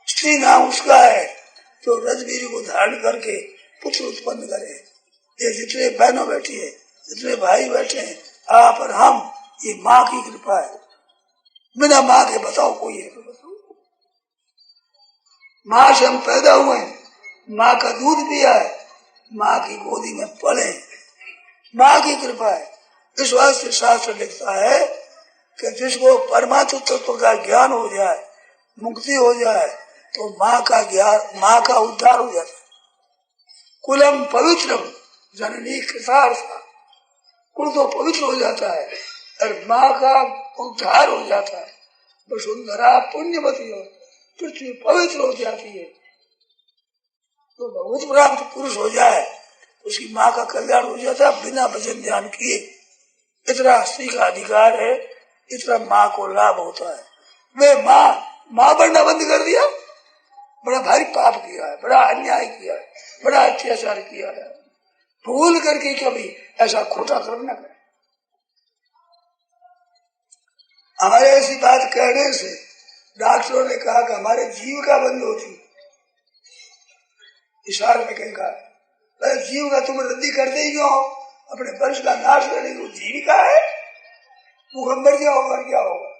स्त्री नाम उसका है जो रजवीर को धारण करके पुत्र उत्पन्न करे। ये जितने बहनों बैठी है, जितने भाई बैठे हैं, आप और हम, ये माँ की कृपा है। बिना माँ के बताओ कोई है तो बताओ। माँ से हम पैदा हुए, माँ का दूध पिया है, माँ की गोदी में पले, माँ की कृपा है। इस वास्ते शास्त्र लिखता है कि जिसको परमात्म तत्व का ज्ञान हो जाए, मुक्ति हो जाए, तो माँ का ज्ञान, माँ का उद्धार हो जाता है। कुलम पवित्रम जननी कृतार्था, कुल तो पवित्र हो जाता है और माँ का उद्धार हो जाता है। वसुंधरा पुण्यवती हो, पृथ्वी पवित्र हो जाती है। तो बहुत प्राप्त पुरुष हो जाए, उसकी माँ का कल्याण हो जाता है बिना भजन ध्यान किए। इतना स्त्री का अधिकार है, इतना माँ को लाभ होता है। वे माँ बनना बंद कर दिया, बड़ा भारी पाप किया है, बड़ा अन्याय किया है, बड़ा अत्याचार किया है। भूल करके कभी ऐसा खोटा कर्म न करे। हमारे ऐसी बात कहने से डॉक्टरों ने कहा कि हमारे जीविका बंद होती, इशारे में कहीं कहा जीविका तुम रद्दी करते ही क्यों, अपने वंश का नाश करने की जीविका है, मुखम्बर क्या होगा क्या होगा।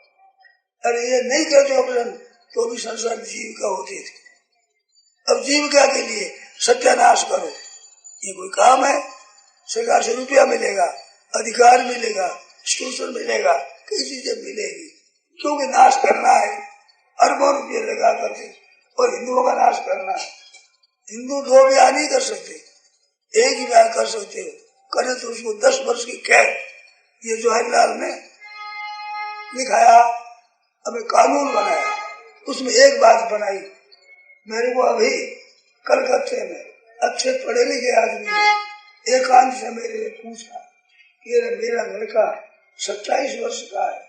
अरे ये नहीं करते ऑपरेशन तो भी संसार में जीविका होती थी। अब जीविका के लिए सत्यानाश करो, ये कोई काम है? सरकार से रुपया मिलेगा, अधिकार मिलेगा, शोषण मिलेगा, कई चीजें मिलेगी, क्योंकि नाश करना है, अरबों रुपये लगा करके, और हिंदुओं का नाश करना है। हिंदू 2 ब्याह नहीं कर सकते, एक ही ब्याह कर सकते हो, करे तो उसको 10 वर्ष की कैद। ये जवाहरलाल ने लिखाया, हमें कानून बनाया, उसमें एक बात बनाई। मेरे को अभी कलकत्ते में अच्छे पढ़े लिखे आदमी ने एकांत से मेरे लिए पूछा कि मेरा लड़का 27 वर्ष का है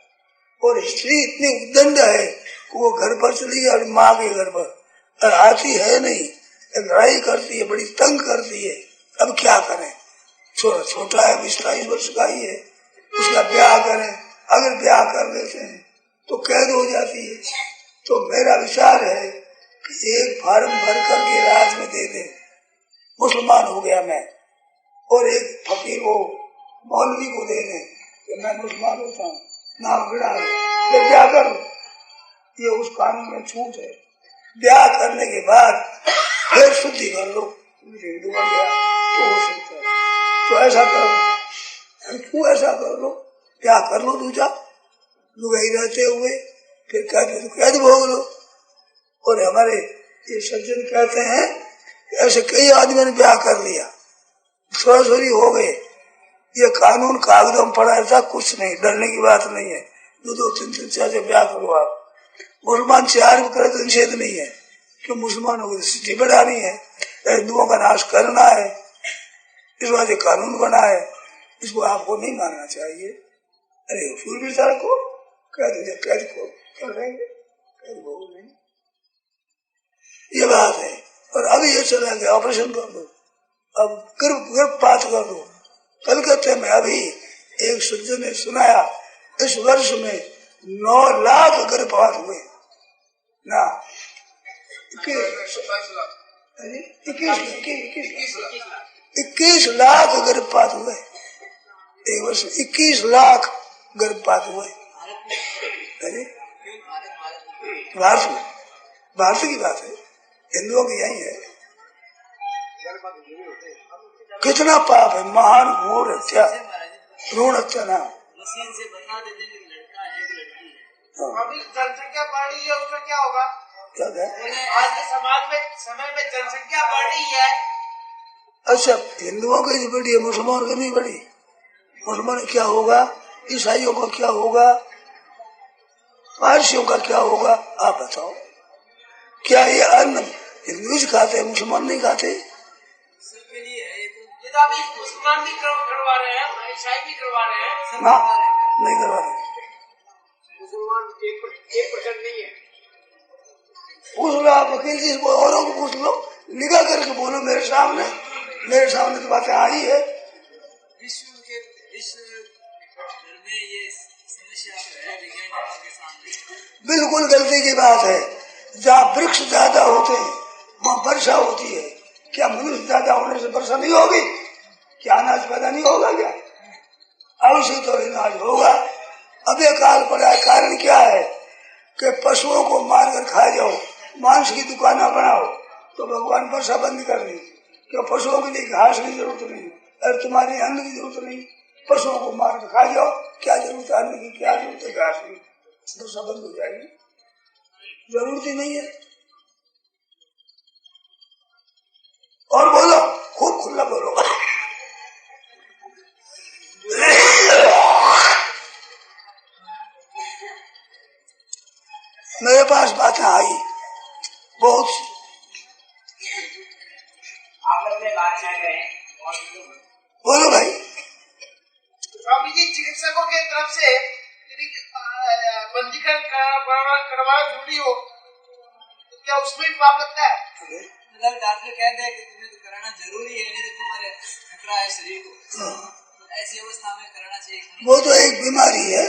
और स्त्री इतनी उद्दंड है कि वो घर पर चली गई और माँ के घर पर और आती है नहीं, लड़ाई करती है, बड़ी तंग करती है, अब क्या करें? छोटा है, 27 वर्ष का ही है, उसका ब्याह करें। अगर ब्याह कर लेते हैं तो कैद हो जाती है। तो मेरा विचार है कि एक फार्म भर करके राज में दे दे, मुसलमान हो गया मैं, और एक फकीर को, मौलवी को दे दे कि मैं मुसलमान होता हूँ, नाम गिरा है, ब्याह कर लो। ये उस कानून में छूट है। ब्याह करने के बाद फिर शुद्धि कर लो, हिंदू बन गया तो हो सकता है। तो ऐसा कर लो, क्यों ऐसा कर लो, ब्याह कर लो दूजा, लुगाई रहते हुए, फिर कहते तो कैद भोग लो। और हमारे ये सज्जन कहते हैं कि ऐसे कई आदमी ने ब्याह कर लिया, छोरी हो गए। ये कानून कागजों में पड़ा था, कुछ नहीं, डरने की बात नहीं है। 2-2, 3-3 से ब्याह करो आप। मुसलमान 4 भी करे तो निषेध नहीं है, क्यों? मुसलमानों को स्थिति बढ़ानी है, हिंदुओं का नाश करना है, इस बात से कानून बना है, इसको आपको नहीं मानना चाहिए। अरे सूरवीर को कैद को कर देंगे, कैद भोग नहीं, ये बात है। और अभी ये चला गया, ऑपरेशन कर दो, अब गर्भपात कर दो। कलकत्ते में अभी एक सज्जन ने सुनाया, इस वर्ष में 9 लाख गर्भपात हुए ना, 21 लाख गर्भपात हुए एक वर्ष में, 21 लाख गर्भपात हुए। अरे भारत की बात है, हिंदुओं की यही है। कितना पाप है, महान घोर हत्या, भ्रूण हत्या ना। मशीन से बता देते कि लड़का है कि लड़की है। अभी जनसंख्या बढ़ रही है, उसका क्या होगा? क्या है? आज के समाज में समय में जनसंख्या बढ़ रही है। अच्छा, हिंदुओं की बढ़ी है, मुसलमानों की नहीं बढ़ी। मुसलमान क्या होगा, ईसाइयों का क्या होगा, पारसियों का क्या होगा, आप बताओ। क्या ये अन्न हिंदू खाते हैं, मुसलमान नहीं खाते? सबके लिए है ये तो अभी मुसलमान भी करवा रहे हैं, ईसाई भी करवा रहे हैं। ना, नहीं करवा रहे। मुसलमान 1% नहीं है। पूछ लो आप वकील जी, औरों को पूछ लो, निगाह करके बोलो मेरे सामने तो बातें आई है। विश्व में ये समस्या है विज्ञानियों के सामने। बिल्कुल गलती की बात है। जहाँ वृक्ष ज्यादा होते हैं वहाँ वर्षा होती है। क्या मनुष्य ज्यादा होने से वर्षा नहीं होगी? क्या अनाज पैदा नहीं होगा? क्या अवश्य तो अनाज होगा। अब ये काल पड़ा है, कारण क्या है कि पशुओं को मारकर खा जाओ, मांस की दुकाना बनाओ, तो भगवान वर्षा बंद कर दी। क्यों? पशुओं के लिए घास की जरूरत नहीं, और तुम्हारी अन्न की जरूरत नहीं, पशुओं को मार कर खा जाओ, क्या जरूरत है अन्न की, क्या जरूरत है घास की, वर्षा बंद हो जाएगी, जरूरत ही नहीं है। और बोलो, खूब खुला बोलो। मेरे पास बातें आई बहुत सी। आपस में बात न करें। बोलो भाई। स्वामी जी, चिकित्सकों के तरफ से यदि पंजीकरण करवाना जरूरी हो तो क्या उसमें पाप लगता है? मतलब डॉक्टर कहते हैं कि तुम्हें तो कराना जरूरी है, नहीं तो तुम्हारे खतरा है शरीर को, तो ऐसी अवस्था में कराना चाहिए। वो तो एक बीमारी है,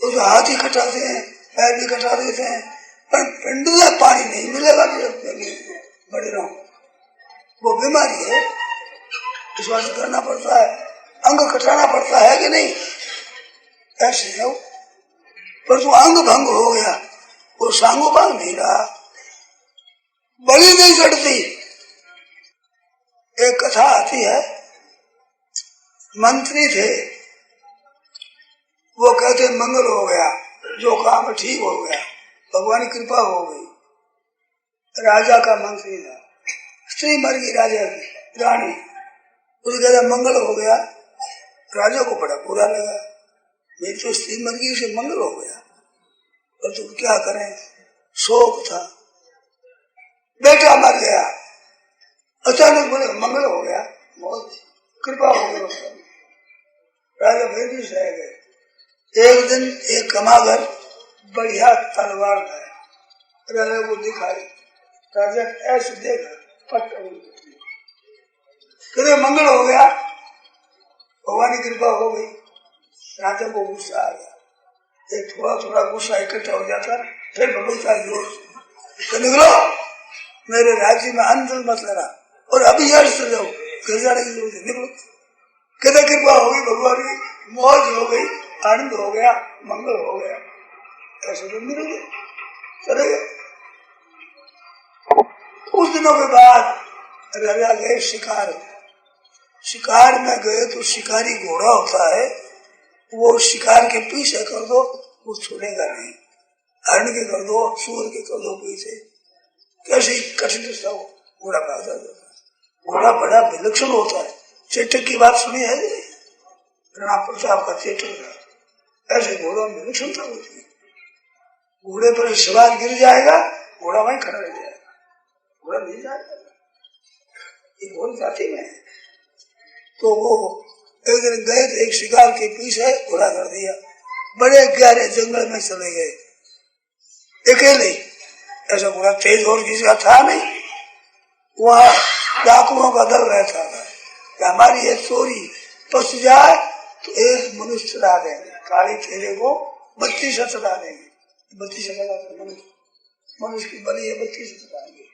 वो तो हाथ ही कटाते हैं, पैर भी कटा देते हैं, पर पिंडू में पानी नहीं मिलेगा बड़े रहो, वो बीमारी है, इस बात करना पड़ता है, अंग कटाना पड़ता है कि नहीं? ऐसे है पर तू अंग भंग हो गया, वो सांगोपांग नहीं रहा, बलि नहीं चढ़ती। एक कथा आती है, मंत्री थे, वो कहते मंगल हो गया, जो काम ठीक हो गया, भगवान की कृपा हो गई। राजा का मंत्री था, स्त्री मर गई राजा की, रानी, उसे कहता मंगल हो गया। राजा को बड़ा बुरा लगा, मेरी तो स्त्री मर गई, उसे मंगल हो गया, और तुम क्या करें, शोक था। बेटा मर गया, अचानक बोले मंगल हो गया, बहुत कृपा हो गई। राजा फिर भी सह गए। एक दिन एक कमागर बढ़िया तलवार लाया, राजा को दिखाई, राजा ऐसे देखा, पट कहते मंगल हो गया, भगवान की कृपा हो गई। राजा को गुस्सा आ गया, एक थोड़ा थोड़ा गुस्सा इकट्ठा हो जाता, फिर भगवता जोर तो निकलो, मेरे राज्य में अंतर मत लेना, और अभी यश से जाओ, घर जाने की जरूरत है, निकलो। कहते कृपा हो गई, भगवान की मौज हो गई, आनंद हो गया, मंगल हो गया, ऐसे तो निकल गए, चले गए। कुछ दिनों के बाद राजा गए शिकार, शिकार में गए तो शिकारी घोड़ा होता है, वो शिकार के पीछे कर दो वो छोड़ेगा नहीं, हरण के कर दो, सूर के कर दो पीछे, कैसी कठिन घोड़ा भागा जाता है। घोड़ा बड़ा विलक्षण होता है, चेटक की बात सुनी है, राणा प्रताप का चेटक था, ऐसे घोड़ों में विलक्षणता होती है। घोड़े पर सवार गिर जाएगा, घोड़ा वहीं खड़ा रह जाएगा, घोड़ा नहीं जाएगा, ये घोड़ी जाती में। तो वो एक दिन गए तो एक शिकार के पीछे घोड़ा कर दिया, बड़े गहरे जंगल में चले गए अकेले, ऐसा घोड़ा तेज और किसी का था नहीं। वहाँ डाकुओं का दल रहता था कि हमारी ये चोरी पस जाए तो एक मनुष्य चढ़ा देंगे, काली तेरे को 32 चढ़ा देंगे, 32 मनुष्य की बलि है, 32 चढ़ाएंगे,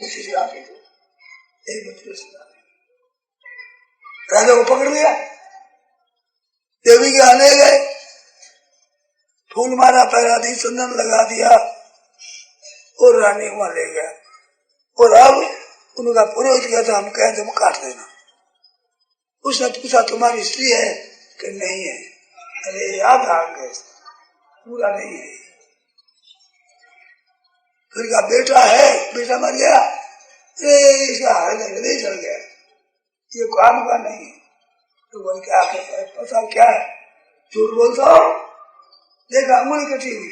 32 आके तो एक 32 चढ़ा देंगे। राजा को पकड़ लिया, देवी के आने गए, फूल माला पहरा दी, चंदन लगा दिया, और रानी वहां ले गया। और अब उनका पुरोहित किया था, हम कहें तुम काट देना। उसने पूछा तुम्हारी स्त्री है कि नहीं है? अरे याद आ गए, पूरा नहीं है। फिर का बेटा है, बेटा मर गया, इसका हृदय चल गया, ये काम का नहीं है। तो बोल क्या पता क्या है, झूठ बोलता हो, देखा अंगुली कटी हुई,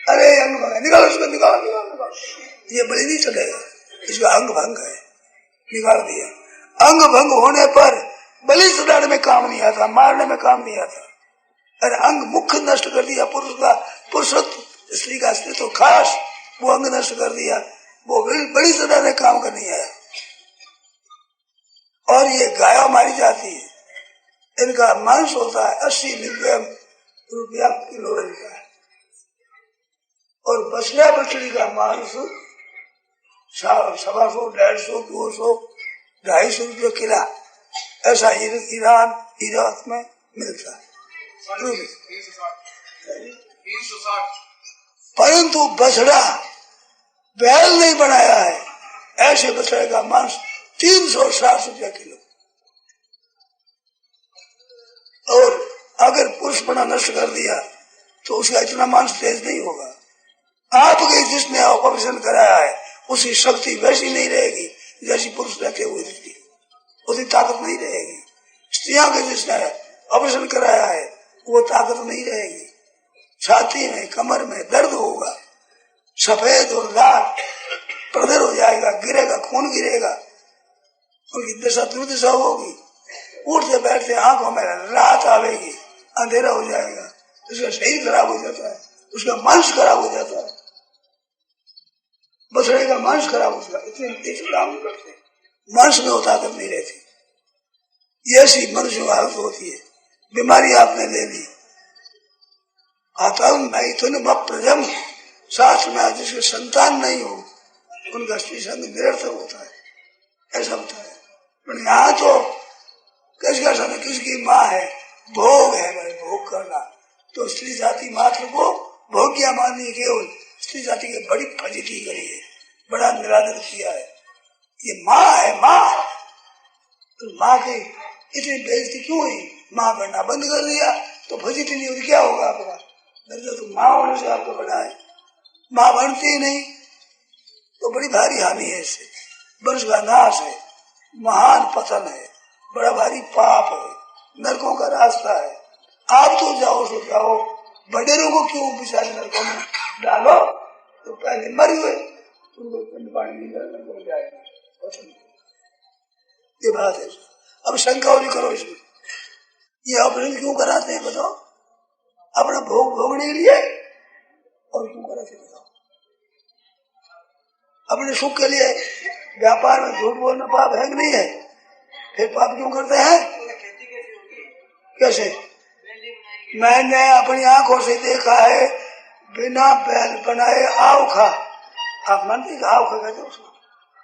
अरे अंग भंग है, निकालो उसको, निकालो निकालो निकालो, ये बलि नहीं चलेगा, इसका अंग भंग है, निकाल दिया। अंग भंग होने पर बलि चढ़ाने में काम नहीं आता, मारने में काम नहीं आता। अरे अंग मुख्य नष्ट कर दिया, पुरुष का पुरुषत्व, स्त्री का स्त्री तो खास, वो अंग नष्ट कर दिया, वो बलि चढ़ाने काम का नहीं आया। और ये गाय मारी जाती है, इनका मांस होता है 80-90 रुपया किलो रहता है, और बछड़ा बछड़ी का मांस 125, 150, 200, 250 रुपये किला, ऐसा ईरान इराक में मिलता है। परंतु बछड़ा बैल नहीं बनाया है, ऐसे बछड़े का मांस 360 रुपया किलो। और अगर पुरुषपना नष्ट कर दिया तो उसका इतना मांस तेज नहीं होगा। आपके जिसने ऑपरेशन कराया है उसकी शक्ति वैसी नहीं रहेगी जैसी पुरुष रहते हुए थी, उसकी ताकत नहीं रहेगी। स्त्रियों के जिसने ऑपरेशन कराया है वो ताकत नहीं रहेगी, छाती में कमर में दर्द होगा, सफेद और लाल प्रदर हो जाएगा, गिरेगा, खून गिरेगा, उनकी दशा दुर्दशा होगी, उठते बैठते आंखों में रात आवेगी, अंधेरा हो जाएगा, उसका शरीर खराब हो जाता है, उसका मांस खराब हो जाता है, बछड़े का मांस खराब हो जाता है, इतने काम करते, मांस में ताकत नहीं रहती। ये ऐसी मनुष्य की हालत होती है। बीमारी आपने ले ली, प्रजम शास्त्र में जिसके संतान नहीं हो उनका स्त्री संग निरर्थक होता है, ऐसा होता है। पर यहाँ तो किसका समय, किसकी माँ है, भोग है भाई, भोग करना, तो स्त्री जाति मात्र को दुनिया माननी केवल स्त्री जाति की बड़ी फजीती करी है, बड़ा निरादर किया है। ये माँ है माँ, तो माँ की इतनी बेइज्जती क्यों हुई? माँ बनना बंद कर दिया तो फजीती नहीं होती, क्या होगा आपका? दर्जा तो माँ होने से आपको बना है, माँ बनती ही नहीं तो बड़ी भारी हानि है। इससे वंश का नाश है, महान पतन है, बड़ा भारी पाप है, नरकों का रास्ता है। आप तो जाओ सो जाओ, बडेरों को क्यों बेचारे नरकों में डालो? तो पहले मर गए, उनको पिंड पानी नहीं जाएगा। ये बात है। अब शंका और करो इसमें, ये ऑपरेशन क्यों कराते हैं बताओ? अपना भोग भोगने के लिए, और क्यों कराते हैं बताओ? अपने सुख के लिए। व्यापार में झूठ बोलना पाप है कि नहीं है? फिर पाप क्यों करते हैं? कैसे? मैंने अपनी आंखों से देखा है, बिना बैल बनाए आव खा, आप मानते आव खा कहते उसको,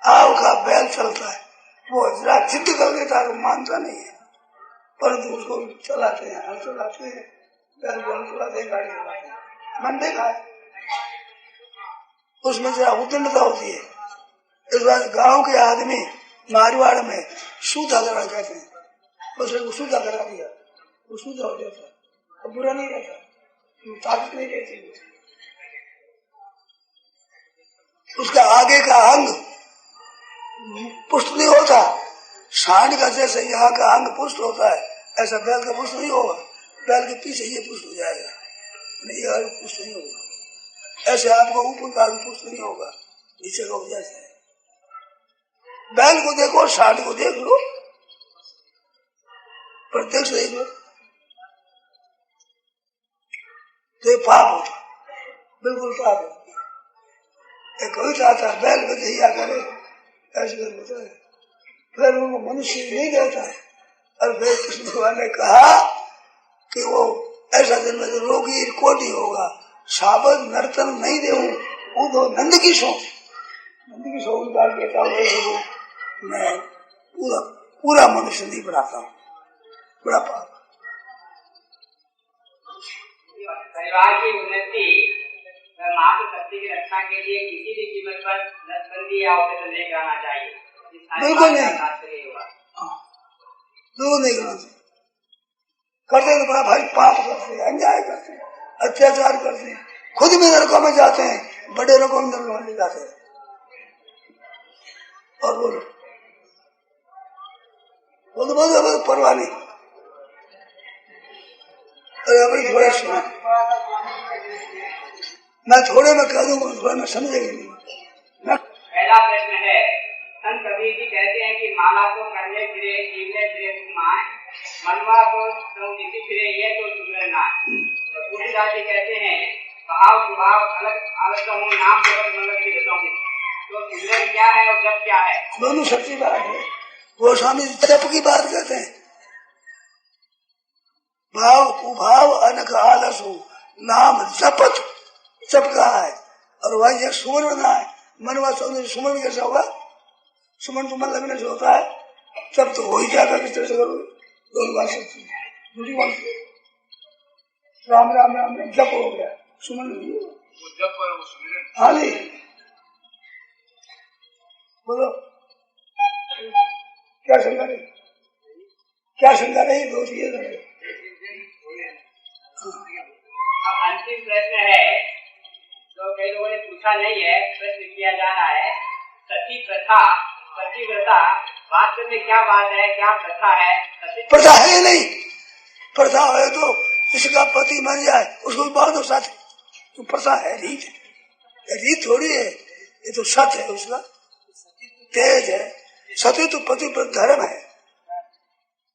आव खा बैल चलता है, वो जरा जिद कर देता है, मानता नहीं है, परंतु उसको चलाते हैं, हल चलाते हैं, बैल को चलाते हैं, गाड़ी चलाते हैं, मन देखा है। उसमें जरा उद्दंडता होती है। इस बार गांव के आदमी मारवाड़ में सूधा करा कहते हैं, बस वो सूधा करा दिया, वो सूधा हो जाता है, अब बुरा नहीं रहता, ताकत नहीं रहती। उसका आगे का अंग पुष्ट नहीं होता, सांड का जैसे यहाँ का अंग पुष्ट होता है, ऐसा बैल का पुष्ट नहीं होगा। बैल के पीछे ये पुष्ट हो जाएगा, नहीं ये पुष्ट नहीं होगा। ऐसे आपको ऊपर का पुष्ट नहीं होगा, नीचे का जैसे है। बैल को देखो, सांड को देख लो, प्रत्यक्ष देख लो, तो पाप होता, बिल्कुल पाप होता। एक कविता था, बैल बधैया करे ऐसे कर बताया, फिर उनको मनुष्य नहीं रहता है। और फिर कृष्ण भगवान ने कहा कि वो ऐसा जन्म रोगी कोटि होगा, शाबद नर्तन नहीं दे तो नंद की सो निकाल देता हूँ, मैं पूरा मनुष्य नहीं बनाता हूँ, बड़ा पाप। परिवार की उन्नति मातृ शक्ति की रक्षा के लिए किसी भी कीमत पर नसबंदी या ऑपरेशन नहीं कराना चाहिए। बिल्कुल नहीं, बिल्कुल नहीं करना चाहिए। करते तो बड़ा भारी पाप करते हैं, अन्याय करते हैं, अत्याचार करते हैं, खुद भी नरकों में जाते हैं, बड़े नरकों में नरकों में जाते हैं। और बोलो बोलो परवाह नहीं। अरे अपनी थोड़ा सुना, मैं थोड़े में कह दूंगा, मैं समझेंगे नहीं। पहला प्रश्न है, संत कबीर जी कहते हैं कि माला को करने फिरे जीवने फिरे तुम आए, मनवा को तुम किसी फिरे ये तो सुंदर ना। तो तुलसीदास जी कहते हैं भाव स्वभाव अलग अलग हूँ, नाम जगत मंगल की रचा हूँ। तो सुंदर क्या है और जप क्या है? दोनों सच्ची बात है। वो स्वामी जप की बात कहते हैं, भाव कुभाव अनक आलस हो, नाम जपत जप कहा है। और वही यह सुमन बना है, मनवा सौंदर्य सुमन कैसा होगा? सुमन तो मन लगने से होता है, तब तो हो ही जाएगा। किस तरह से करो, दोनों बात सच्ची है, दूसरी बात राम राम राम राम जप हो गया, सुमन नहीं होगा। हाँ जी बोलो, क्या शंका नहीं, क्या शंका नहीं, दोस्त ये रहे। अब अंतिम प्रश्न है, तो कई लोगों ने पूछा नहीं है, प्रश्न किया जा रहा है, सती प्रथा पतिव्रता वास्तव में क्या बात है, क्या प्रथा है? प्रथा है नहीं, प्रथा है तो इसका पति मर जाए उसको भी बांध दो साथ, तो प्रथा है, रीत है, रीत थोड़ी है, ये तो सत्य है, उसका तेज है। सत्य तो पति पर धर्म है,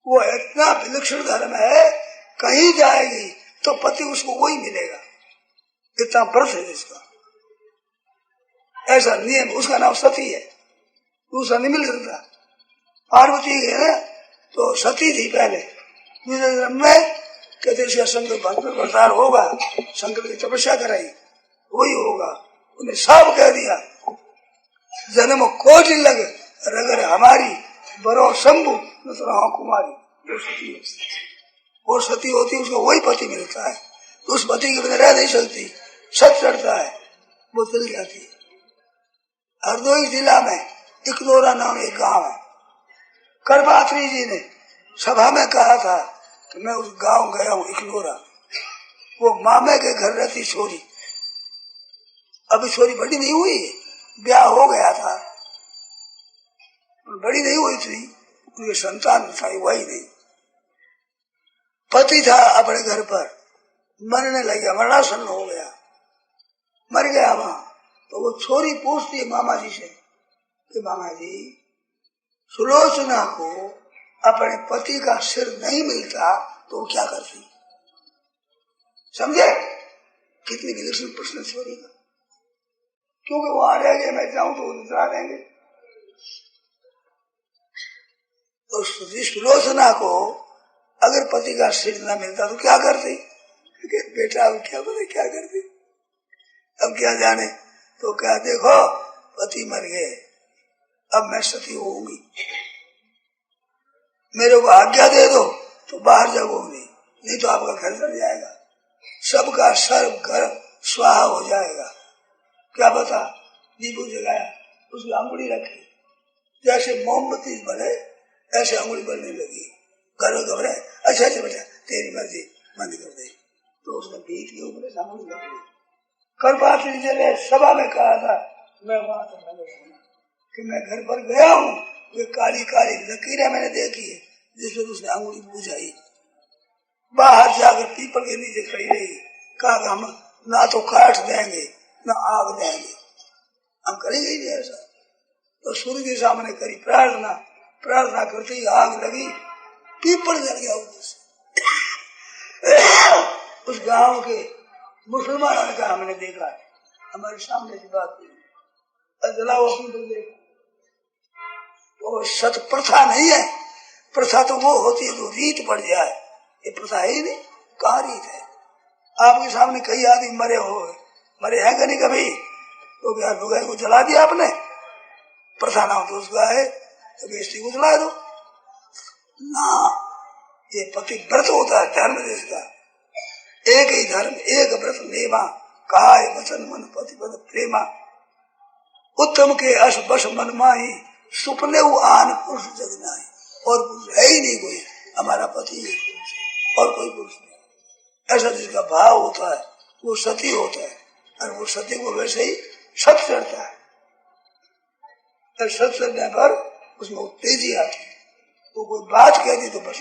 वो इतना विलक्षण धर्म है, कहीं जाएगी तो पति उसको वही मिलेगा, इतना व्रत है इसका, ऐसा नियम। उसका नाम सती है, दूसरा नहीं मिल सकता। पार्वती है ना, तो सती थी पहले, दूसरे जन्म में कहते इसका शंकर भक्त अवतार होगा, शंकर की तपस्या कराई, वही होगा। उन्हें सब कह दिया, जन्म कोटि लग रगर हमारी, बरो शंभु न कुमारी। वो सती होती, उसको वही पति मिलता है, उस पति के बिना रह नहीं सकती। सच चढ़ता है वो चल जाती है। हरदोई जिला में इकनोरा नाम एक गांव है। करपात्री जी ने सभा में कहा था कि मैं उस गांव गया हूँ इकनोरा, वो मामे के घर रहती छोरी, अभी छोरी बड़ी नहीं हुई, ब्याह हो गया था, बड़ी नहीं हुई थी, उनके संतान था वही नहीं। पति था अपने घर पर, मरने लगा, मरणासन हो गया, मर गया वहां। तो वो छोरी पूछती है मामा जी से कि मामा जी, सुलोचना को अपने पति का सिर नहीं मिलता तो क्या करती? समझे कितनी विलक्षण प्रश्न छोरी का, क्योंकि वो आ रहेंगे, मैं जाऊं तो उतरा देंगे। तो सुलोचना को अगर पति का सिर न मिलता तो क्या करती? बेटा अब क्या पता क्या करती, अब क्या जाने। तो क्या देखो पति मर गए, अब मैं सती होऊंगी, मेरे को आज्ञा दे दो तो बाहर जाऊंगी, नहीं तो आपका घर चल जाएगा, सबका सर्व घर स्वाहा हो जाएगा। क्या पता दीपू जलाया, उसकी अंगुली रखी, जैसे मोमबत्ती बने ऐसे अंगुली बनने लगी, घर घबरे, अच्छा बेटा तेरी मर्जी, बंद कर दे। तो उसने भीख के ऊपर अंगुली रख ली। करपात्री जी ने सभा में कहा था, मैं वहां तक मैंने सुना कि मैं घर पर गया हूँ, वे काली काली लकीरें मैंने देखी है जिसमें उसने अंगुली बुझाई। बाहर जाकर पीपल के नीचे खड़ी रही, कहा हम ना तो काट देंगे ना आग देंगे, हम करेंगे ही नहीं ऐसा। तो सूर्य के सामने करी प्रार्थना, प्रार्थना करते ही आग लगी, पीपल जल गया ऊपर से। उस गांव के मुसलमानों ने कहा हमने देखा है, हमारे सामने की बात नहीं, जलाओ पीपल देखो। तो सत प्रथा नहीं है, प्रथा तो वो होती है जो रीत पड़ जाए, ये प्रथा है ही नहीं, कहाँ रीत है। आपके सामने कई आदमी मरे हो, मरे हैं कहीं कभी, तो क्या लुगाई को जला दिया आपने? प्रथा ना हो तो उसका है तो बेस्ती को जला दो ना। ये पति व्रत होता है धर्म देश का, एक ही धर्म एक व्रत लेवा, काय वचन मन पति पद प्रेमा, उत्तम के अश बस मन माही, सुपने आन पुरुष जगनाई। और पुरुष है ही नहीं कोई, हमारा पति ही पुरुष है और कोई पुरुष नहीं। ऐसा जिसका भाव होता है वो सती होता है, और वो सती को वैसे ही सत चढ़ता है। और सत चढ़ने पर उसमें उत्तेजी आती है, वो कोई बात कहती तो बस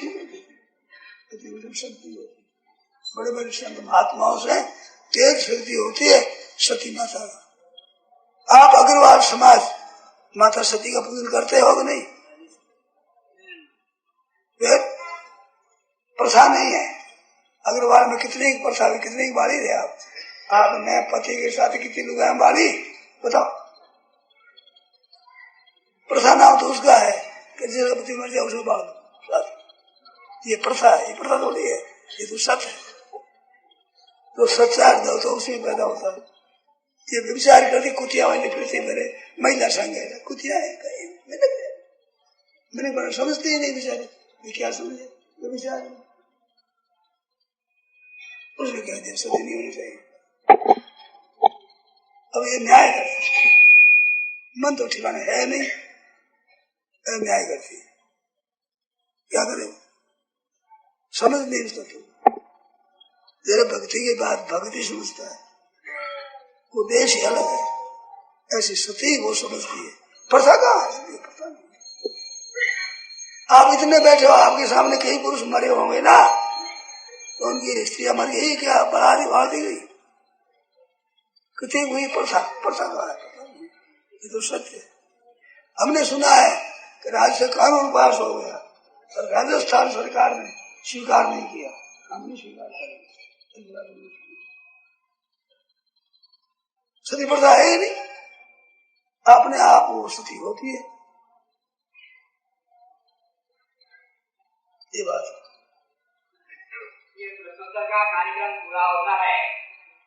शक्ति होती है। बड़े बड़े संत महात्माओं से तेज शक्ति होती है सती माता का। आप अग्रवाल समाज माता सती का पूजन करते हो कि नहीं? प्रथा नहीं है अग्रवाल में, कितनी प्रथा, कितनी बाली थे आप? आपने पति के साथ कितनी लुगाई बाली बताओ? प्रथा नाम तो उसका है कि जिसका पति मर जाए उसको बाल दो, ये प्रथा है, ये प्रथा थोड़ी है, ये तो सच है। तो सच्चा दो तो उसी पैदा होता है। ये विचार करती कुतिया वाली फिरती मेरे महिला संघ है, कुतिया है कहीं मैंने बड़ा समझते ही नहीं बेचारे, ये क्या समझे ये विचार, उसने कह दिया सती नहीं होनी चाहिए। अब ये न्याय करती, मन तो ठिकाने है नहीं, न्याय करती, क्या करे समझ नहीं उसका। तो जरा भक्ति के बाद भक्ति समझता है, वो देश ही अलग है, ऐसी सती वो समझती है। प्रथा कहाँ है? प्रथा नहीं। आप इतने बैठे हो, आपके सामने कई पुरुष मरे होंगे ना, तो उनकी स्त्रियां मर गई क्या? बरारी मार दी गई, कितनी हुई प्रथा? प्रथा कहाँ है? ये तो सत्य है। हमने सुना है कि राज्य से कानून पास हो गया और राजस्थान सरकार ने स्वीकार नहीं किया, हमने स्वीकार किया। सती प्रथा है ही नहीं, अपने आप वो सती होती है, ये बात। ये प्रश्नोत्तर का कार्यक्रम पूरा होता है।